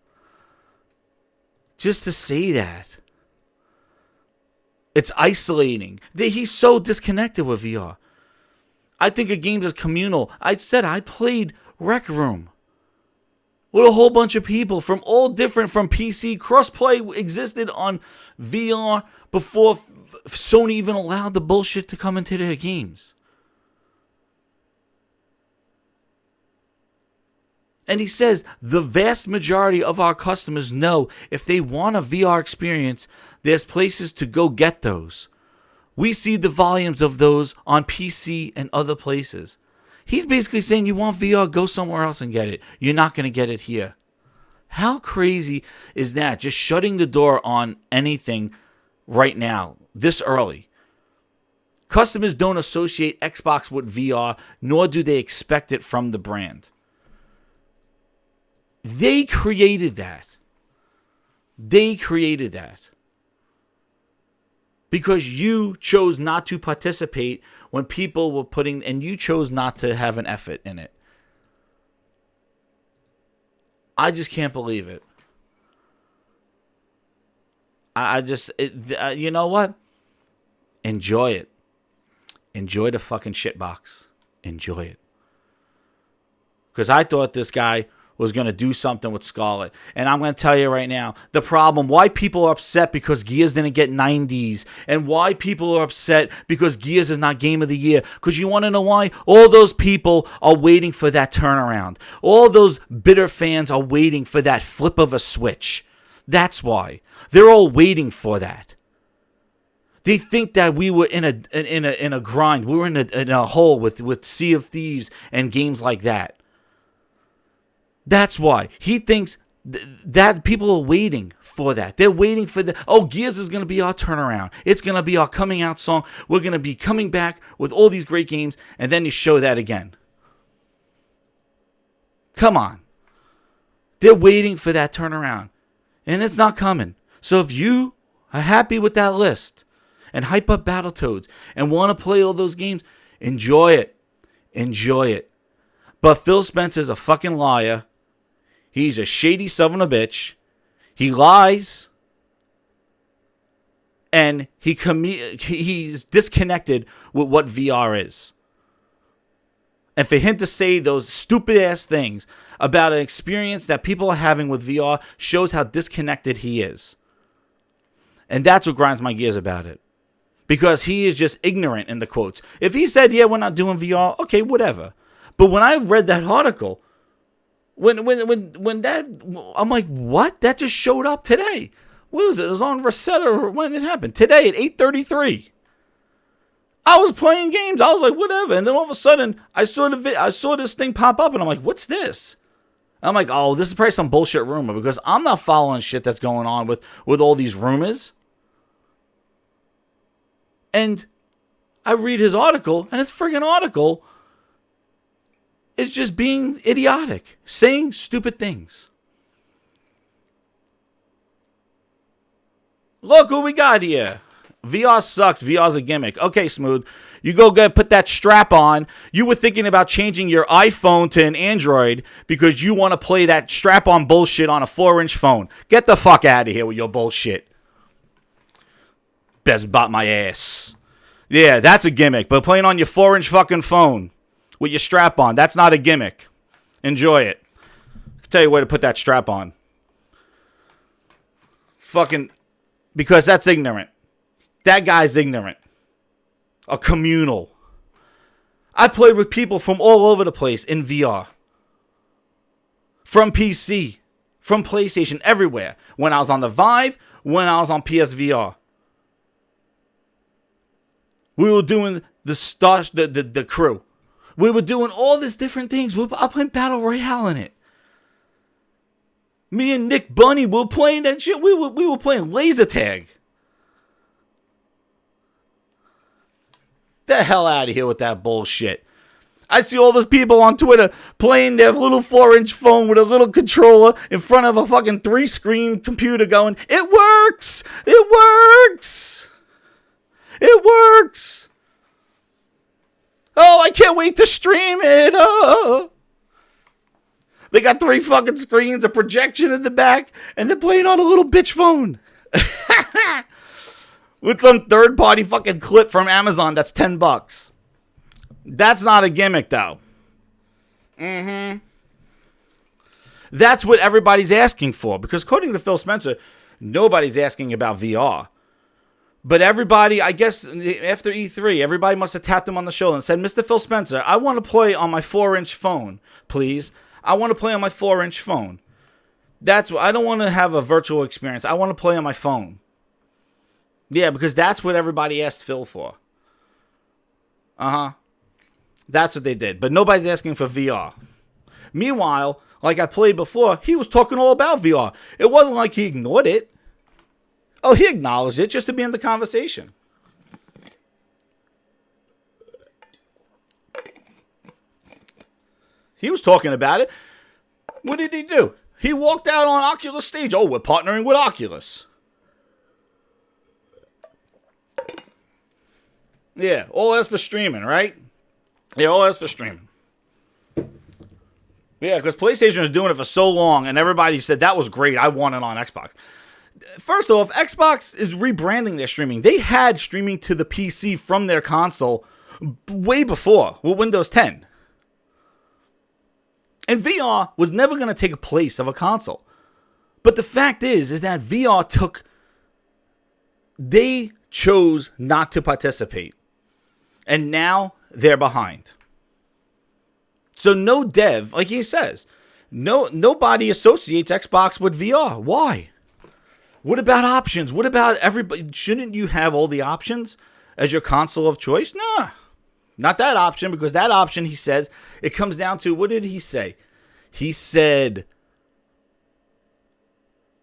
Just to say that. It's isolating. He's so disconnected with VR. I think of games as communal. I said I played Rec Room with a whole bunch of people from all different, from PC. Crossplay existed on VR before Sony even allowed the bullshit to come into their games. And he says the vast majority of our customers know if they want a VR experience, there's places to go get those. We see the volumes of those on PC and other places. He's basically saying you want VR, go somewhere else and get it. You're not going to get it here. How crazy is that? Just shutting the door on anything right now, this early. Customers don't associate Xbox with VR, nor do they expect it from the brand. They created that. Because you chose not to participate when people were putting, and you chose not to have an effort in it. I just can't believe it. You know what? Enjoy it. Enjoy the fucking shitbox. Enjoy it. Because I thought this guy was going to do something with Scarlett. And I'm going to tell you right now, the problem, why people are upset because Gears didn't get 90s, and why people are upset because Gears is not Game of the Year. Because you want to know why? All those people are waiting for that turnaround. All those bitter fans are waiting for that flip of a switch. That's why. They're all waiting for that. They think that we were in a grind. We were in a hole with Sea of Thieves and games like that. That's why. He thinks that people are waiting for that. They're waiting for Gears is going to be our turnaround. It's going to be our coming out song. We're going to be coming back with all these great games, and then you show that again. Come on. They're waiting for that turnaround, and it's not coming. So if you are happy with that list and hype up Battletoads and want to play all those games, enjoy it. Enjoy it. But Phil Spencer's a fucking liar. He's a shady son of a bitch. He lies. And he's disconnected with what VR is. And for him to say those stupid ass things about an experience that people are having with VR shows how disconnected he is. And that's what grinds my gears about it. Because he is just ignorant in the quotes. If he said, yeah, we're not doing VR, okay, whatever. But when I read that article, when that, I'm like, what? That just showed up today. What was it? It was on Rosetta when it happened. Today at 8:33. I was playing games. I was like, whatever. And then all of a sudden, I saw this thing pop up, and I'm like, what's this? I'm like, oh, this is probably some bullshit rumor, because I'm not following shit that's going on with all these rumors. And I read his article, and his friggin' article is just being idiotic, saying stupid things. Look what we got here. VR sucks. VR's a gimmick. Okay, Smooth. You go put that strap on. You were thinking about changing your iPhone to an Android because you want to play that strap-on bullshit on a 4-inch phone. Get the fuck out of here with your bullshit. Best bought my ass. Yeah, that's a gimmick. But playing on your 4-inch fucking phone with your strap on, that's not a gimmick. Enjoy it. I'll tell you where to put that strap on. Fucking, because that's ignorant. That guy's ignorant. A communal. I played with people from all over the place in VR. From PC. From PlayStation. Everywhere. When I was on the Vive. When I was on PSVR. We were doing the crew. We were doing all these different things. I played Battle Royale in it. Me and Nick Bunny were playing that shit. We were playing laser tag. The hell out of here with that bullshit. I see all those people on Twitter playing their little 4-inch phone with a little controller in front of a fucking 3-screen computer going, it works! It works! It works! Oh, I can't wait to stream it! Oh. They got 3 fucking screens, a projection in the back, and they're playing on a little bitch phone. With some third-party fucking clip from Amazon that's $10. That's not a gimmick, though. That's what everybody's asking for. Because according to Phil Spencer, nobody's asking about VR. But everybody, I guess, after E3, everybody must have tapped him on the shoulder and said, Mr. Phil Spencer, I want to play on my 4-inch phone, please. I want to play on my 4-inch phone. That's what I don't want to have a virtual experience. I want to play on my phone. Yeah, because that's what everybody asked Phil for. That's what they did. But nobody's asking for VR. Meanwhile, like I played before, he was talking all about VR. It wasn't like he ignored it. Oh, he acknowledged it just to be in the conversation. He was talking about it. What did he do? He walked out on Oculus stage. Oh, we're partnering with Oculus. Yeah, all that's for streaming, right? Yeah, all that's for streaming. Yeah, because PlayStation was doing it for so long, and everybody said, that was great, I want it on Xbox. First off, Xbox is rebranding their streaming. They had streaming to the PC from their console way before, with Windows 10. And VR was never going to take a place of a console. But the fact is that VR they chose not to participate. And now they're behind. So no dev, like he says, nobody associates Xbox with VR. Why? What about options? What about everybody? Shouldn't you have all the options as your console of choice? Nah, not that option, because that option, he says, it comes down to, what did he say? He said,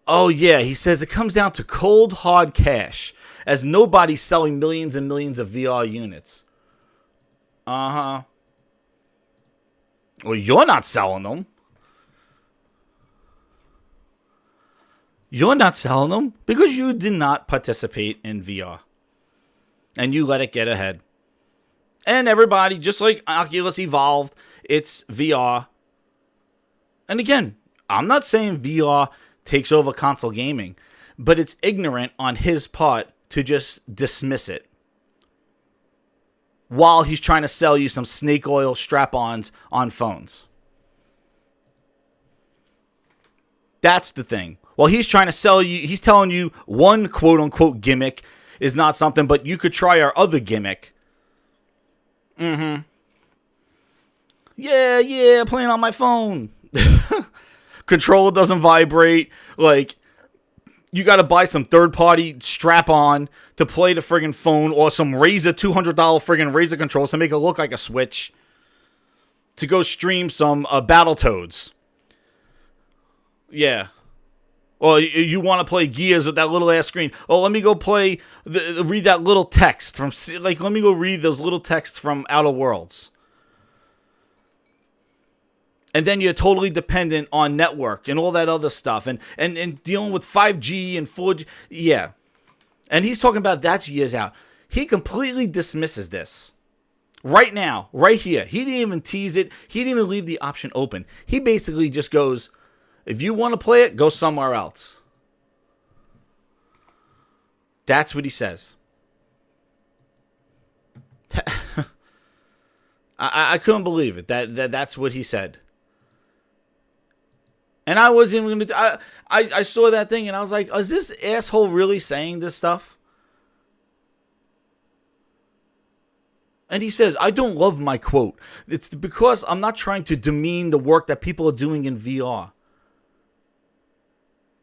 oh yeah, he says it comes down to cold hard cash, as nobody's selling millions and millions of VR units. Well, you're not selling them. You're not selling them because you did not participate in VR. And you let it get ahead. And everybody, just like Oculus evolved, it's VR. And again, I'm not saying VR takes over console gaming, but it's ignorant on his part to just dismiss it while he's trying to sell you some snake oil strap-ons on phones. That's the thing. While he's trying to sell you, he's telling you one quote-unquote gimmick is not something, but you could try our other gimmick. Yeah, playing on my phone. Controller doesn't vibrate. Like, you got to buy some third-party strap-on to play the friggin' phone, or some Razer $200 friggin' Razer controllers to make it look like a Switch to go stream some Battletoads. Yeah. Or you want to play Gears with that little ass screen. Oh, let me go read that little text from, let me go read those little texts from Outer Worlds. And then you're totally dependent on network and all that other stuff. And dealing with 5G and 4G. Yeah. And he's talking about that's years out. He completely dismisses this. Right now, right here. He didn't even tease it. He didn't even leave the option open. He basically just goes, if you want to play it, go somewhere else. That's what he says. I couldn't believe it. That's what he said. And I wasn't even going to... I saw that thing and I was like, is this asshole really saying this stuff? And he says, I don't love my quote. It's because I'm not trying to demean the work that people are doing in VR.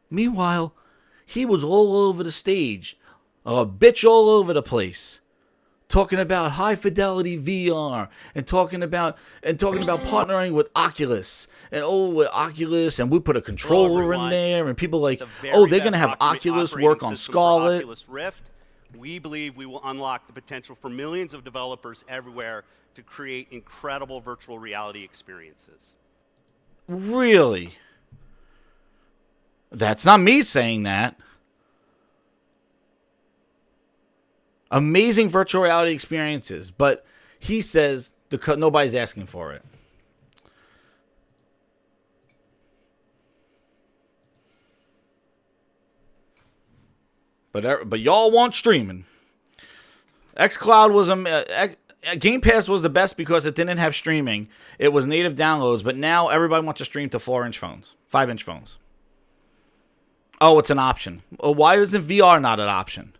Meanwhile, he was all over the stage. A bitch all over the place. Talking about high fidelity VR and talking about partnering with Oculus and with Oculus and we put a controller in there and people like they're gonna have Oculus work on Scarlett. Oculus Rift. We believe we will unlock the potential for millions of developers everywhere to create incredible virtual reality experiences. Really? That's not me saying that. Amazing virtual reality experiences, but he says nobody's asking for it. But y'all want streaming. xCloud was Game Pass was the best because it didn't have streaming. It was native downloads, but now everybody wants to stream to 4-inch phones, 5-inch phones. Oh, it's an option. Why isn't VR not an option?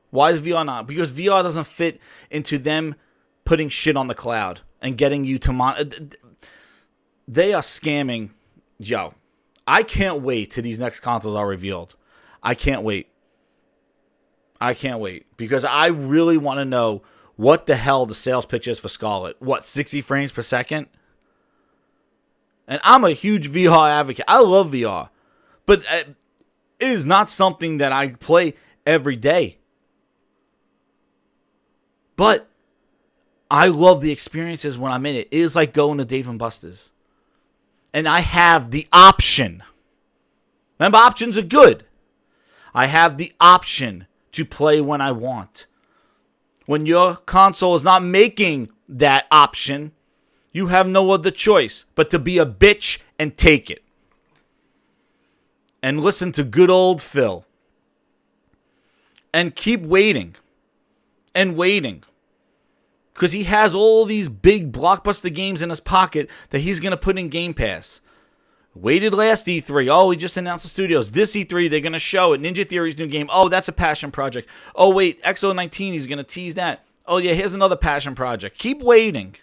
Why is VR not? Because VR doesn't fit into them putting shit on the cloud and getting you to They are scamming. Yo, I can't wait till these next consoles are revealed. I can't wait. Because I really want to know what the hell the sales pitch is for Scarlett. What, 60 frames per second? And I'm a huge VR advocate. I love VR. But it is not something that I play every day. But I love the experiences when I'm in it. It is like going to Dave & Buster's. And I have the option. Remember, options are good. I have the option to play when I want. When your console is not making that option, you have no other choice but to be a bitch and take it. And listen to good old Phil. And keep waiting. And waiting. Because he has all these big blockbuster games in his pocket that he's going to put in Game Pass. Waited last E3. Oh, he just announced the studios. This E3, they're going to show it. Ninja Theory's new game. Oh, that's a passion project. Oh, wait, XO19, he's going to tease that. Oh, yeah, here's another passion project. Keep waiting.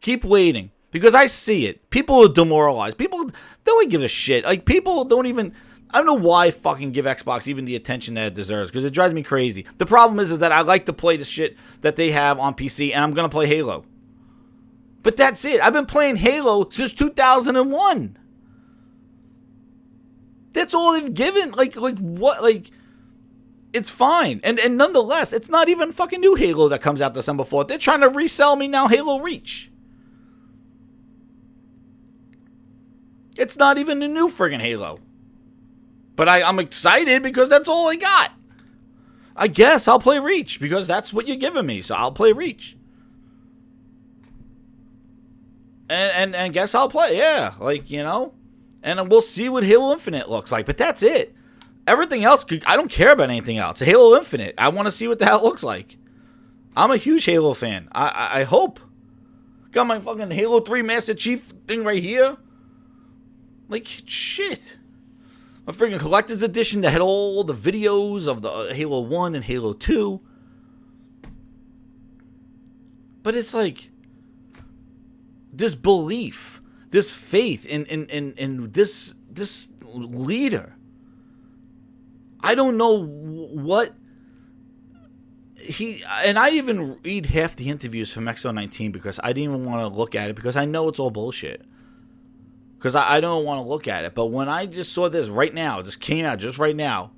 Keep waiting. Because I see it. People are demoralized. People don't give a shit. Like, people don't even... I don't know why I fucking give Xbox even the attention that it deserves, because it drives me crazy. The problem is that I like to play the shit that they have on PC, and I'm going to play Halo. But that's it. I've been playing Halo since 2001. That's all they've given. Like what? Like, it's fine. And nonetheless, it's not even fucking new Halo that comes out December 4th. They're trying to resell me now Halo Reach. It's not even a new friggin' Halo. But I'm excited because that's all I got. I guess I'll play Reach because that's what you're giving me. So I'll play Reach. And guess I'll play. Yeah, like, you know. And we'll see what Halo Infinite looks like. But that's it. Everything else, I don't care about anything else. Halo Infinite, I want to see what the hell it looks like. I'm a huge Halo fan. I hope. Got my fucking Halo 3 Master Chief thing right here. Like, shit. A freaking collector's edition that had all the videos of the Halo 1 and Halo 2. But it's like this belief, this faith in this leader. I don't know what and I didn't even read half the interviews from XO19 because I didn't even want to look at it because I know it's all bullshit. Because I don't want to look at it. But when I just saw this right now, this came out just right now,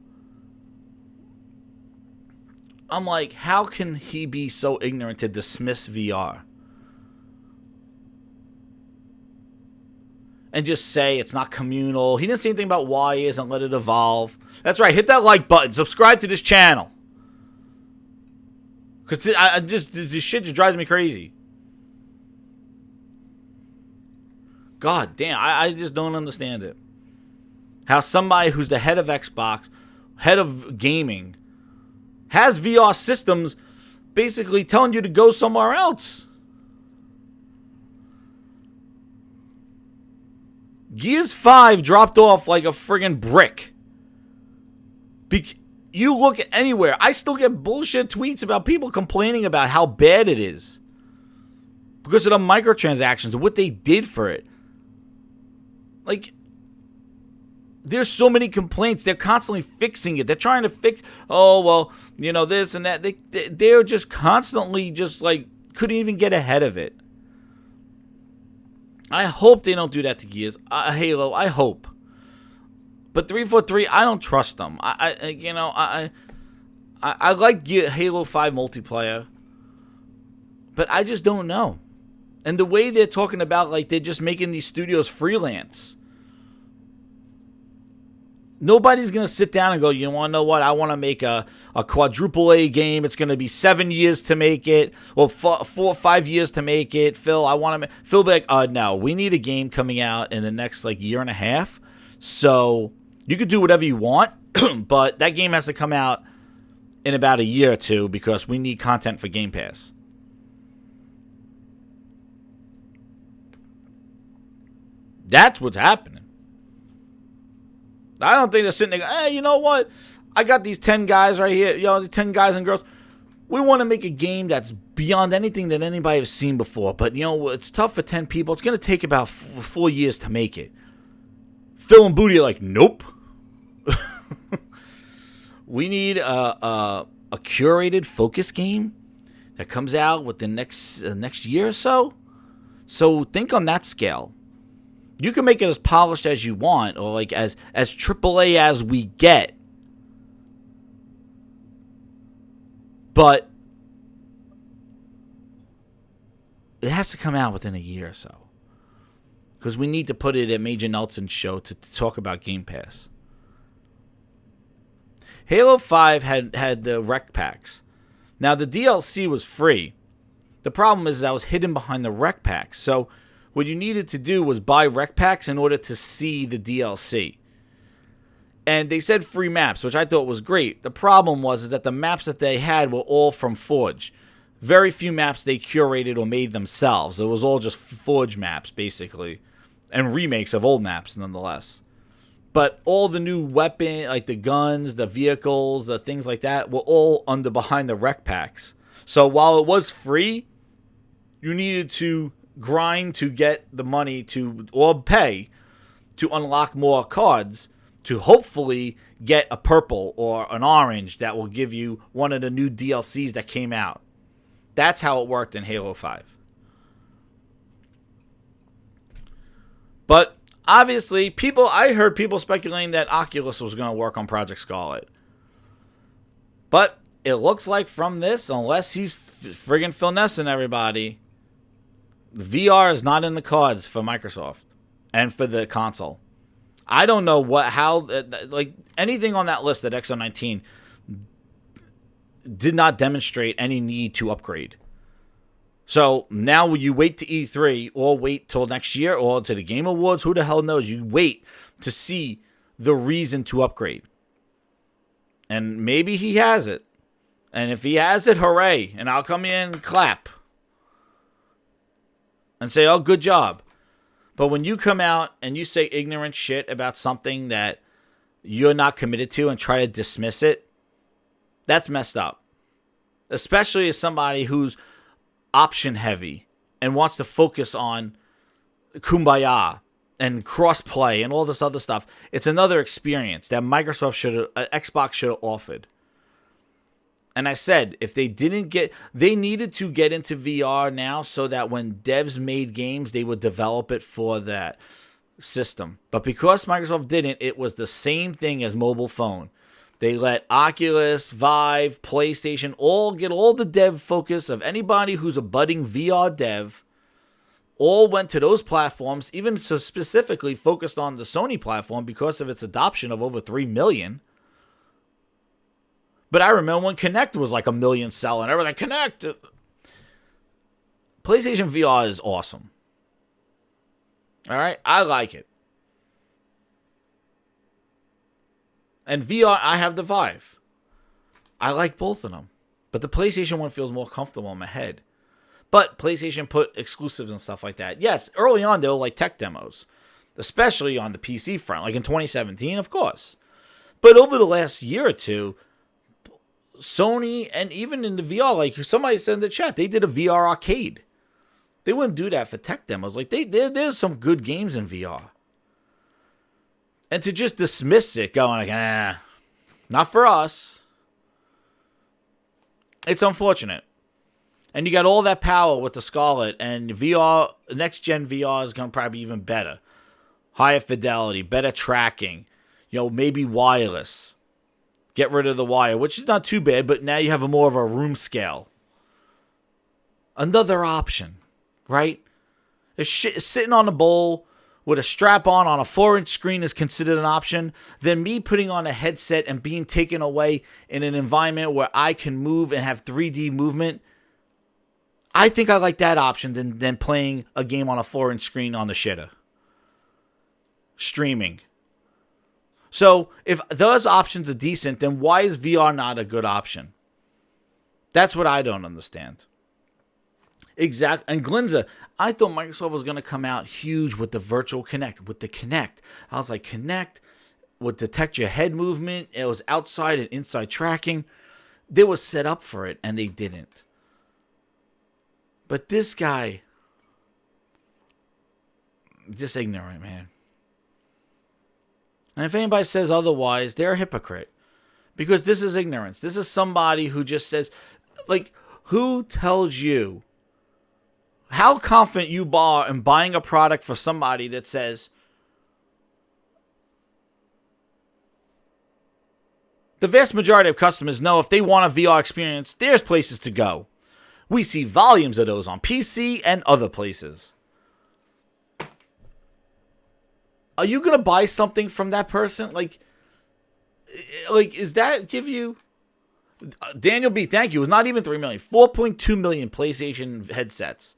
I'm like, how can he be so ignorant to dismiss VR? and just say it's not communal. He didn't say anything about why he isn't let it evolve. That's right. Hit that like button. Subscribe to this channel. Because this shit just drives me crazy. God damn, I just don't understand it. How somebody who's the head of Xbox, head of gaming, has VR systems basically telling you to go somewhere else. Gears 5 dropped off like a friggin' brick. You look anywhere, I still get bullshit tweets about people complaining about how bad it is because of the microtransactions and what they did for it. Like, there's so many complaints. They're constantly fixing it. They're trying to fix, oh, well, you know, this and that. They're just constantly just like, couldn't even get ahead of it. I hope they don't do that to Gears. Halo, I hope. But 343, I don't trust them. I like Halo 5 multiplayer, but I just don't know. And the way they're talking about, like, they're just making these studios freelance. Nobody's going to sit down and go, you want to know what? I want to make a quadruple A game. It's going to be 7 years to make it, or 4 or 5 years to make it. Phil, I want to Phil be like, no, we need a game coming out in the next, like, year and a half. So you could do whatever you want, but that game has to come out in about a year or two because we need content for Game Pass. That's what's happening. I don't think they're sitting there, hey, you know what? I got these 10 guys right here, 10 guys and girls. We want to make a game that's beyond anything that anybody has seen before. But, it's tough for 10 people. It's going to take about 4 years to make it. Phil and Booty are like, nope. We need a curated focus game that comes out within next year or so. So think on that scale. You can make it as polished as you want, or like as AAA as we get. But it has to come out within a year or so. Because we need to put it at Major Nelson's show to talk about Game Pass. Halo 5 had the rec packs. Now, the DLC was free. The problem is that was hidden behind the rec packs. So what you needed to do was buy rec packs in order to see the DLC. And they said free maps, which I thought was great. The problem was that the maps that they had were all from Forge. Very few maps they curated or made themselves. It was all just Forge maps, basically. And remakes of old maps, nonetheless. But all the new weapon, like the guns, the vehicles, the things like that, were all behind the rec packs. So while it was free, you needed to grind to get the money or pay to unlock more cards to hopefully get a purple or an orange that will give you one of the new DLCs that came out. That's how it worked in Halo 5. But obviously, I heard people speculating that Oculus was going to work on Project Scarlett. But it looks like from this, unless he's friggin' finessing everybody, VR is not in the cards for Microsoft and for the console. I don't know like anything on that list at XO19 did not demonstrate any need to upgrade. So now you wait to E3 or wait till next year or to the Game Awards, who the hell knows? You wait to see the reason to upgrade. And maybe he has it. And if he has it, hooray. And I'll come in and clap. And say, oh, good job. But when you come out and you say ignorant shit about something that you're not committed to and try to dismiss it, that's messed up. Especially as somebody who's option heavy and wants to focus on Kumbaya and crossplay and all this other stuff. It's another experience that Xbox should have offered. And I said, if they needed to get into VR now so that when devs made games, they would develop it for that system. But because Microsoft didn't, it was the same thing as mobile phone. They let Oculus, Vive, PlayStation all get all the dev focus of anybody who's a budding VR dev all went to those platforms, even so specifically focused on the Sony platform because of its adoption of over 3 million. But I remember when Kinect was like 1 million selling. Everyone like, Kinect. PlayStation VR is awesome. All right? I like it. And VR, I have the Vive. I like both of them. But the PlayStation one feels more comfortable in my head. But PlayStation put exclusives and stuff like that. Yes, early on, they were like tech demos. Especially on the PC front. Like in 2017, of course. But over the last year or two, Sony, and even in the VR, like somebody said in the chat, they did a VR arcade. They wouldn't do that for tech demos. Like there's some good games in VR. And to just dismiss it, going like, not for us. It's unfortunate. And you got all that power with the Scarlett, and VR, next gen VR is going to probably be even better. Higher fidelity, better tracking, maybe wireless. Get rid of the wire, which is not too bad, but now you have more of a room scale. Another option, right? If sitting on a bowl with a strap on a 4-inch screen is considered an option, then me putting on a headset and being taken away in an environment where I can move and have 3D movement, I think I like that option than playing a game on a 4-inch screen on the shitter. Streaming. So if those options are decent, then why is VR not a good option? That's what I don't understand. Exactly. And Glinza, I thought Microsoft was going to come out huge with the virtual Kinect, with the Kinect. I was like, Kinect would detect your head movement. It was outside and inside tracking. They were set up for it, and they didn't. But this guy, just ignorant, man. And if anybody says otherwise, they're a hypocrite. Because this is ignorance. This is somebody who just says, like, who tells you, how confident you are in buying a product for somebody that says, the vast majority of customers know if they want a VR experience, there's places to go. We see volumes of those on PC and other places. Are you going to buy something from that person? Like, is that give you... Daniel B, thank you. It was not even 3 million. 4.2 million PlayStation headsets.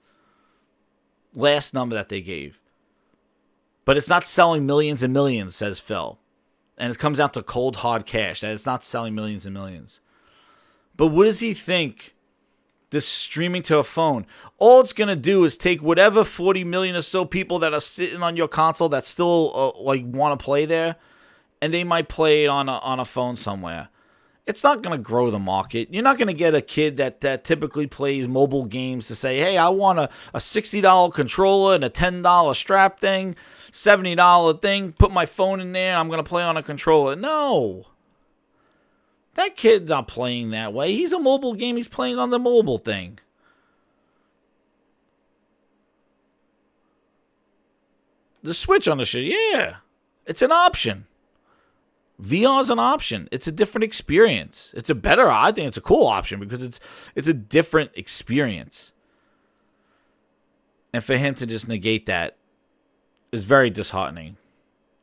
Last number that they gave. But it's not selling millions and millions, says Phil. And it comes down to cold, hard cash. That it's not selling millions and millions. But what does he think? This streaming to a phone. All it's going to do is take whatever 40 million or so people that are sitting on your console that still want to play there, and they might play it on a phone somewhere. It's not going to grow the market. You're not going to get a kid that typically plays mobile games to say, hey, I want a $60 controller and a $10 strap thing, $70 thing, put my phone in there, and I'm going to play on a controller. No. That kid's not playing that way. He's a mobile game. He's playing on the mobile thing. The Switch on the shit, yeah. It's an option. VR is an option. It's a different experience. It's a better, I think it's a cool option because it's a different experience. And for him to just negate that is very disheartening.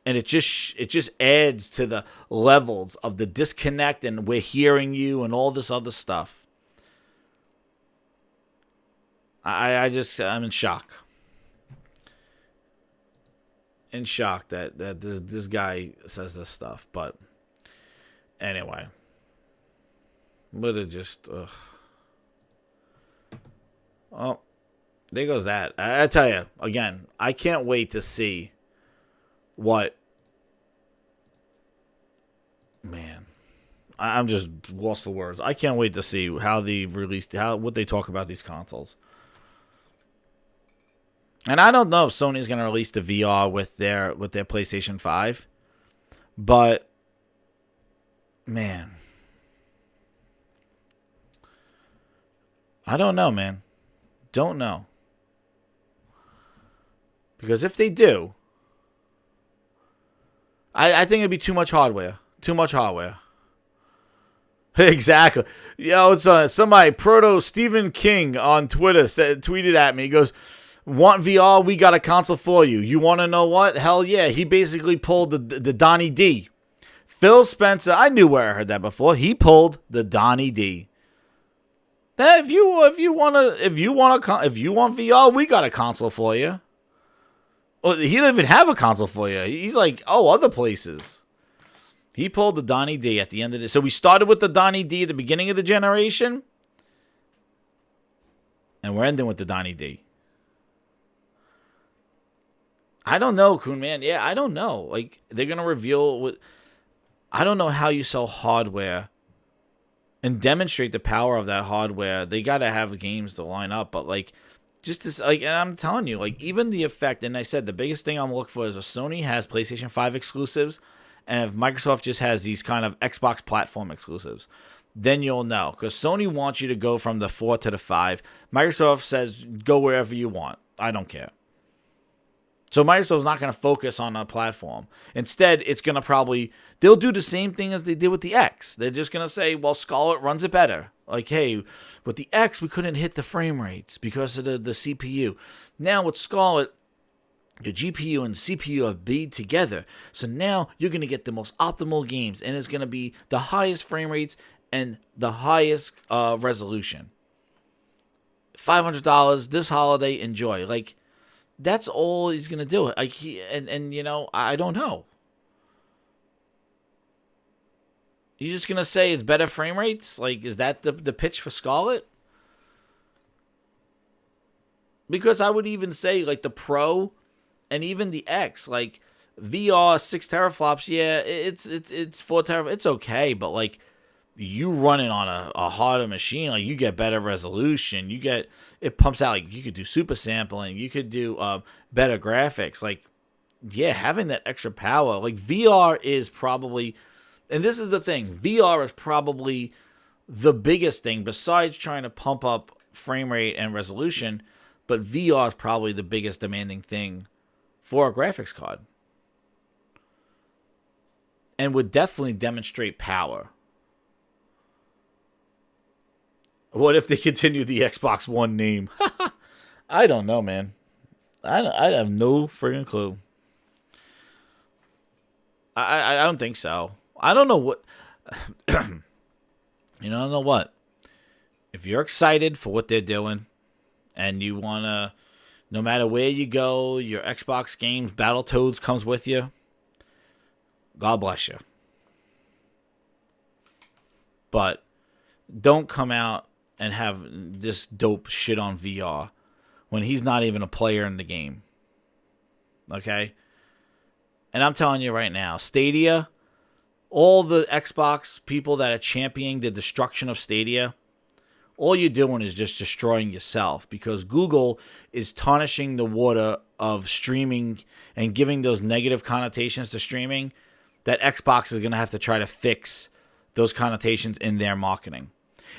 And it just adds to the levels of the disconnect and we're hearing you and all this other stuff. I'm in shock. In shock that this guy says this stuff. But anyway. But it just... Ugh. Oh, there goes that. I tell you, again, I can't wait to see what... Man, I'm just lost for words. I can't wait to see how they released, what they talk about these consoles. And I don't know if Sony's going to release the VR with their PlayStation 5, but man, I don't know, man. Don't know. Because if they do, I think it'd be too much hardware. Too much hardware. Exactly. Yo, it's somebody, Proto Stephen King on Twitter tweeted at me. He goes, Want VR? We got a console for you. You want to know what? Hell yeah. He basically pulled the Donnie D. Phil Spencer, I knew where I heard that before. He pulled the Donnie D. If you want VR, we got a console for you. Well, he didn't even have a console for you. He's like, oh, other places. He pulled the Donnie D at the end of it. So we started with the Donnie D at the beginning of the generation, and we're ending with the Donnie D. I don't know, Coon Man. Yeah, I don't know. Like, they're gonna reveal what. I don't know how you sell hardware and demonstrate the power of that hardware. They gotta have games to line up, but like, just this, like, and I'm telling you, like, even the effect. And I said the biggest thing I'm looking for is if Sony has PlayStation 5 exclusives, and if Microsoft just has these kind of Xbox platform exclusives, then you'll know. Because Sony wants you to go from the 4 to the 5. Microsoft says go wherever you want. I don't care. So Microsoft's not going to focus on a platform. Instead, it's going to they'll do the same thing as they did with the X. They're just going to say, well, Scarlett runs it better. Like, hey, with the X, we couldn't hit the frame rates because of the CPU. Now with Scarlett, the GPU and the CPU are bead together. So now you're going to get the most optimal games, and it's going to be the highest frame rates and the highest resolution. $500 this holiday, enjoy. Like, that's all he's going to do. Like, you know, I don't know. You're just going to say it's better frame rates? Like, is that the pitch for Scarlett? Because I would even say, like, the Pro and even the X, like, VR 6 teraflops, yeah, it's 4 teraflops, it's okay, but like, you run it on a harder machine, like, you get better resolution, it pumps out, like, you could do super sampling, you could do better graphics, like, yeah, having that extra power, like, VR is probably, and this is the thing, VR is probably the biggest thing besides trying to pump up frame rate and resolution, but VR is probably the biggest demanding thing for a graphics card. And would definitely demonstrate power. What if they continue the Xbox One name? I don't know, man. I have no friggin' clue. I don't think so. I don't know what... I don't know what. If you're excited for what they're doing, and you want to... No matter where you go, your Xbox games, Battletoads comes with you. God bless you. But don't come out and have this dope shit on VR when he's not even a player in the game. Okay? And I'm telling you right now, Stadia, all the Xbox people that are championing the destruction of Stadia, all you're doing is just destroying yourself, because Google is tarnishing the water of streaming and giving those negative connotations to streaming that Xbox is going to have to try to fix those connotations in their marketing.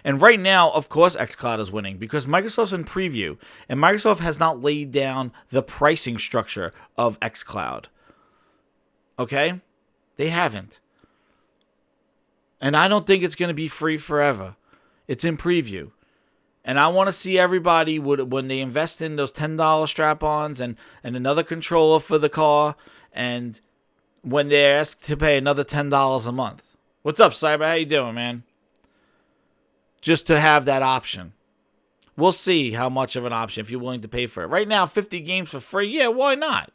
And right now, of course, xCloud is winning because Microsoft's in preview, and Microsoft has not laid down the pricing structure of xCloud. Okay? They haven't. And I don't think it's going to be free forever. It's in preview. And I want to see everybody, when they invest in those $10 strap-ons and another controller for the car, and when they're asked to pay another $10 a month. What's up, Cyber? How you doing, man? Just to have that option. We'll see how much of an option, if you're willing to pay for it. Right now, 50 games for free. Yeah, why not?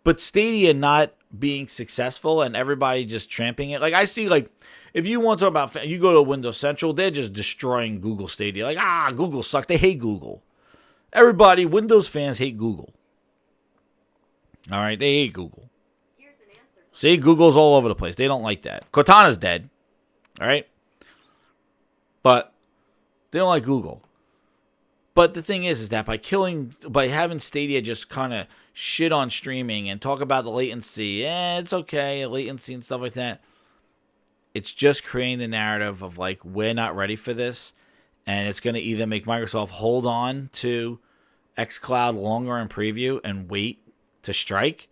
But Stadia not being successful and everybody just tramping it. Like, I see, like, if you want to talk about, you go to Windows Central, they're just destroying Google Stadia. Like, Google sucks. They hate Google. Everybody, Windows fans hate Google. All right, they hate Google. Here's an answer. See, Google's all over the place. They don't like that. Cortana's dead. All right? But they don't like Google. But the thing is that by having Stadia just kind of shit on streaming and talk about the latency, it's okay, latency and stuff like that, it's just creating the narrative of, like, we're not ready for this, and it's going to either make Microsoft hold on to xCloud longer in preview and wait to strike.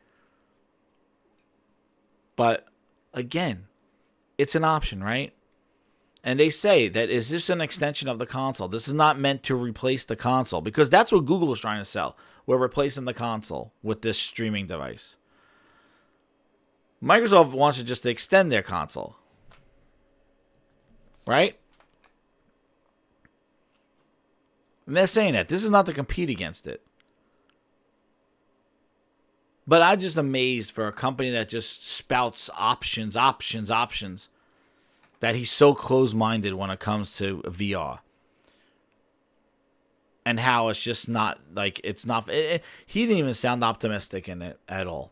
But again, it's an option, right? And they say that is this an extension of the console? This is not meant to replace the console, because that's what Google is trying to sell. We're replacing the console with this streaming device. Microsoft wants to just extend their console. Right? And they're saying that. This is not to compete against it. But I'm just amazed for a company that just spouts options, that he's so close-minded when it comes to VR. And how it's just not, like, it's not, he didn't even sound optimistic in it at all.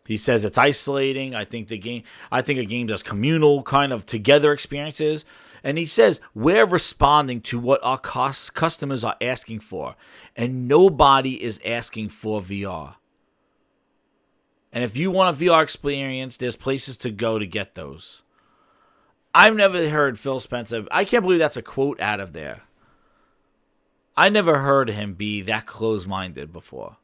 He says it's isolating. I think a game does communal kind of together experiences. And he says, we're responding to what our customers are asking for. And nobody is asking for VR. And if you want a VR experience, there's places to go to get those. I've never heard Phil Spencer. I can't believe that's a quote out of there. I never heard him be that close-minded before.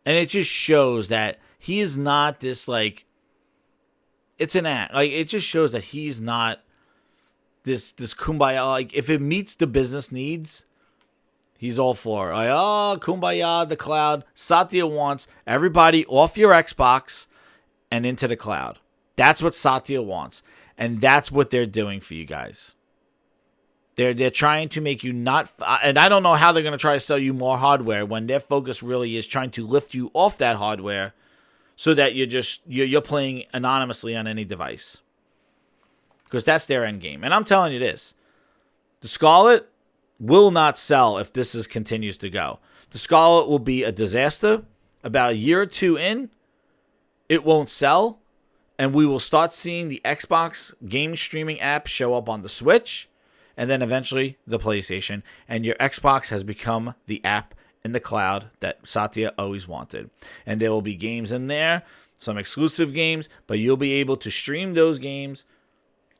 And it just shows that he is not this, like, it's an act. Like, it just shows that he's not this kumbaya. Like, if it meets the business needs, he's all for it. Like, oh, kumbaya, the cloud. Satya wants everybody off your Xbox and into the cloud. That's what Satya wants. And that's what they're doing for you guys. They're trying to make you not... And I don't know how they're going to try to sell you more hardware when their focus really is trying to lift you off that hardware so that you're playing anonymously on any device. Because that's their end game. And I'm telling you this. The Scarlett will not sell if this continues to go. The Scarlett will be a disaster. About a year or two in, it won't sell. And we will start seeing the Xbox game streaming app show up on the Switch. And then eventually the PlayStation. And your Xbox has become the app in the cloud that Satya always wanted. And there will be games in there. Some exclusive games. But you'll be able to stream those games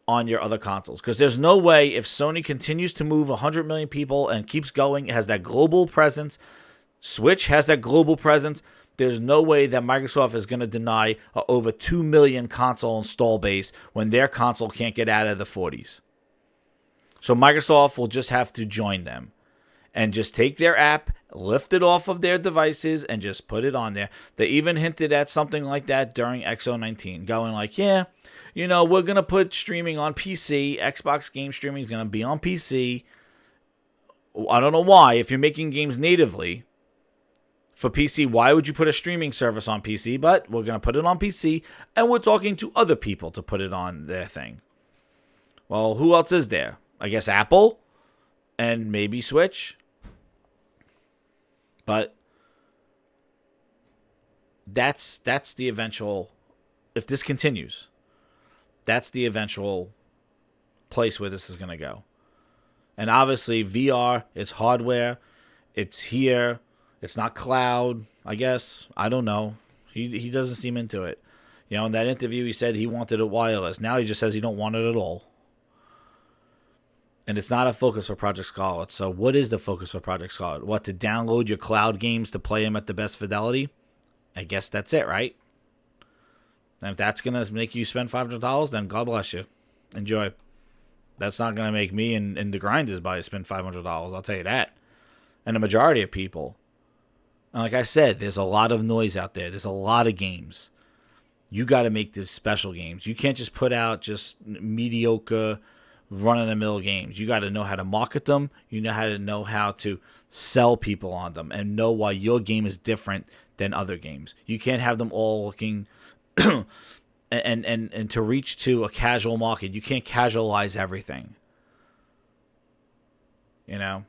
on your other consoles. Because there's no way, if Sony continues to move 100 million people and keeps going, has that global presence, Switch has that global presence, there's no way that Microsoft is going to deny over 2 million console install base when their console can't get out of the 40s. So Microsoft will just have to join them and just take their app, lift it off of their devices, and just put it on there. They even hinted at something like that during XO19, going like, yeah, you know, we're going to put streaming on PC. Xbox game streaming is going to be on PC. I don't know why. If you're making games natively for PC, why would you put a streaming service on PC? But we're going to put it on PC, and we're talking to other people to put it on their thing. Well, who else is there? I guess Apple and maybe Switch. But that's the eventual, if this continues, that's the eventual place where this is going to go. And obviously VR, it's hardware, it's here, it's not cloud, I guess. I don't know. He doesn't seem into it. You know, in that interview he said he wanted it wireless. Now he just says he don't want it at all. And it's not a focus for Project Scarlett. So what is the focus for Project Scarlett? What, to download your cloud games to play them at the best fidelity? I guess that's it, right? And if that's going to make you spend $500, then God bless you. Enjoy. That's not going to make me and the grinders buy spend $500. I'll tell you that. And the majority of people. And like I said, there's a lot of noise out there. There's a lot of games. You got to make these special games. You can't just put out just mediocre, run-of-the-mill games. You got to know how to market them. You know how to sell people on them and know why your game is different than other games. You can't have them all looking and to reach to a casual market. You can't casualize everything. You know?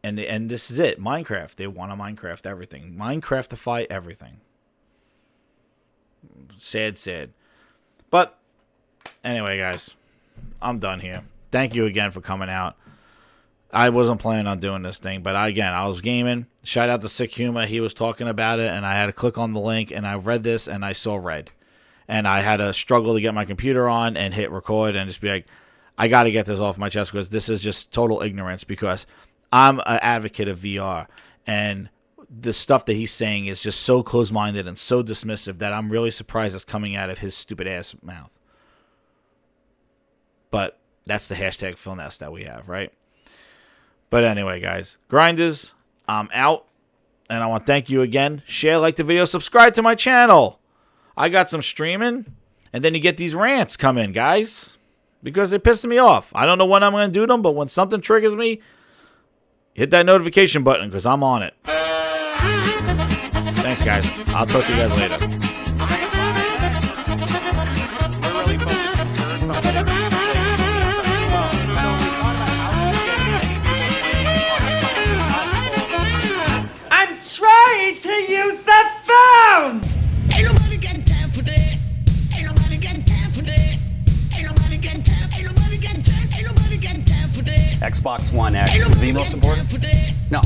And this is it. Minecraft. They want to Minecraft everything. Minecraftify everything. Sad. But anyway, guys, I'm done here. Thank you again for coming out. I wasn't planning on doing this thing, but I was gaming. Shout out to Sick Humor. He was talking about it, and I had to click on the link, and I read this, and I saw red. And I had to struggle to get my computer on and hit record and just be like, I got to get this off my chest because this is just total ignorance, because I'm an advocate of VR, and the stuff that he's saying is just so close-minded and so dismissive that I'm really surprised it's coming out of his stupid ass mouth. But that's the hashtag Philnest that we have, right? But anyway, guys, grinders, I'm out. And I want to thank you again. Share, like the video, subscribe to my channel. I got some streaming. And then you get these rants come in, guys. Because they're pissing me off. I don't know when I'm going to do them, but when something triggers me, hit that notification button because I'm on it. Thanks, guys. I'll talk to you guys later. We're really focusing first on getting these players to be excited about. So we thought about how we can get as many people playing on the phone as possible. I'm trying to use the phone! Ain't nobody got time for that. Ain't nobody got time for that. Ain't nobody got time. Ain't nobody got time. Ain't nobody got time for that. Xbox One X, Ain't nobody Zemo got support? time for that. No.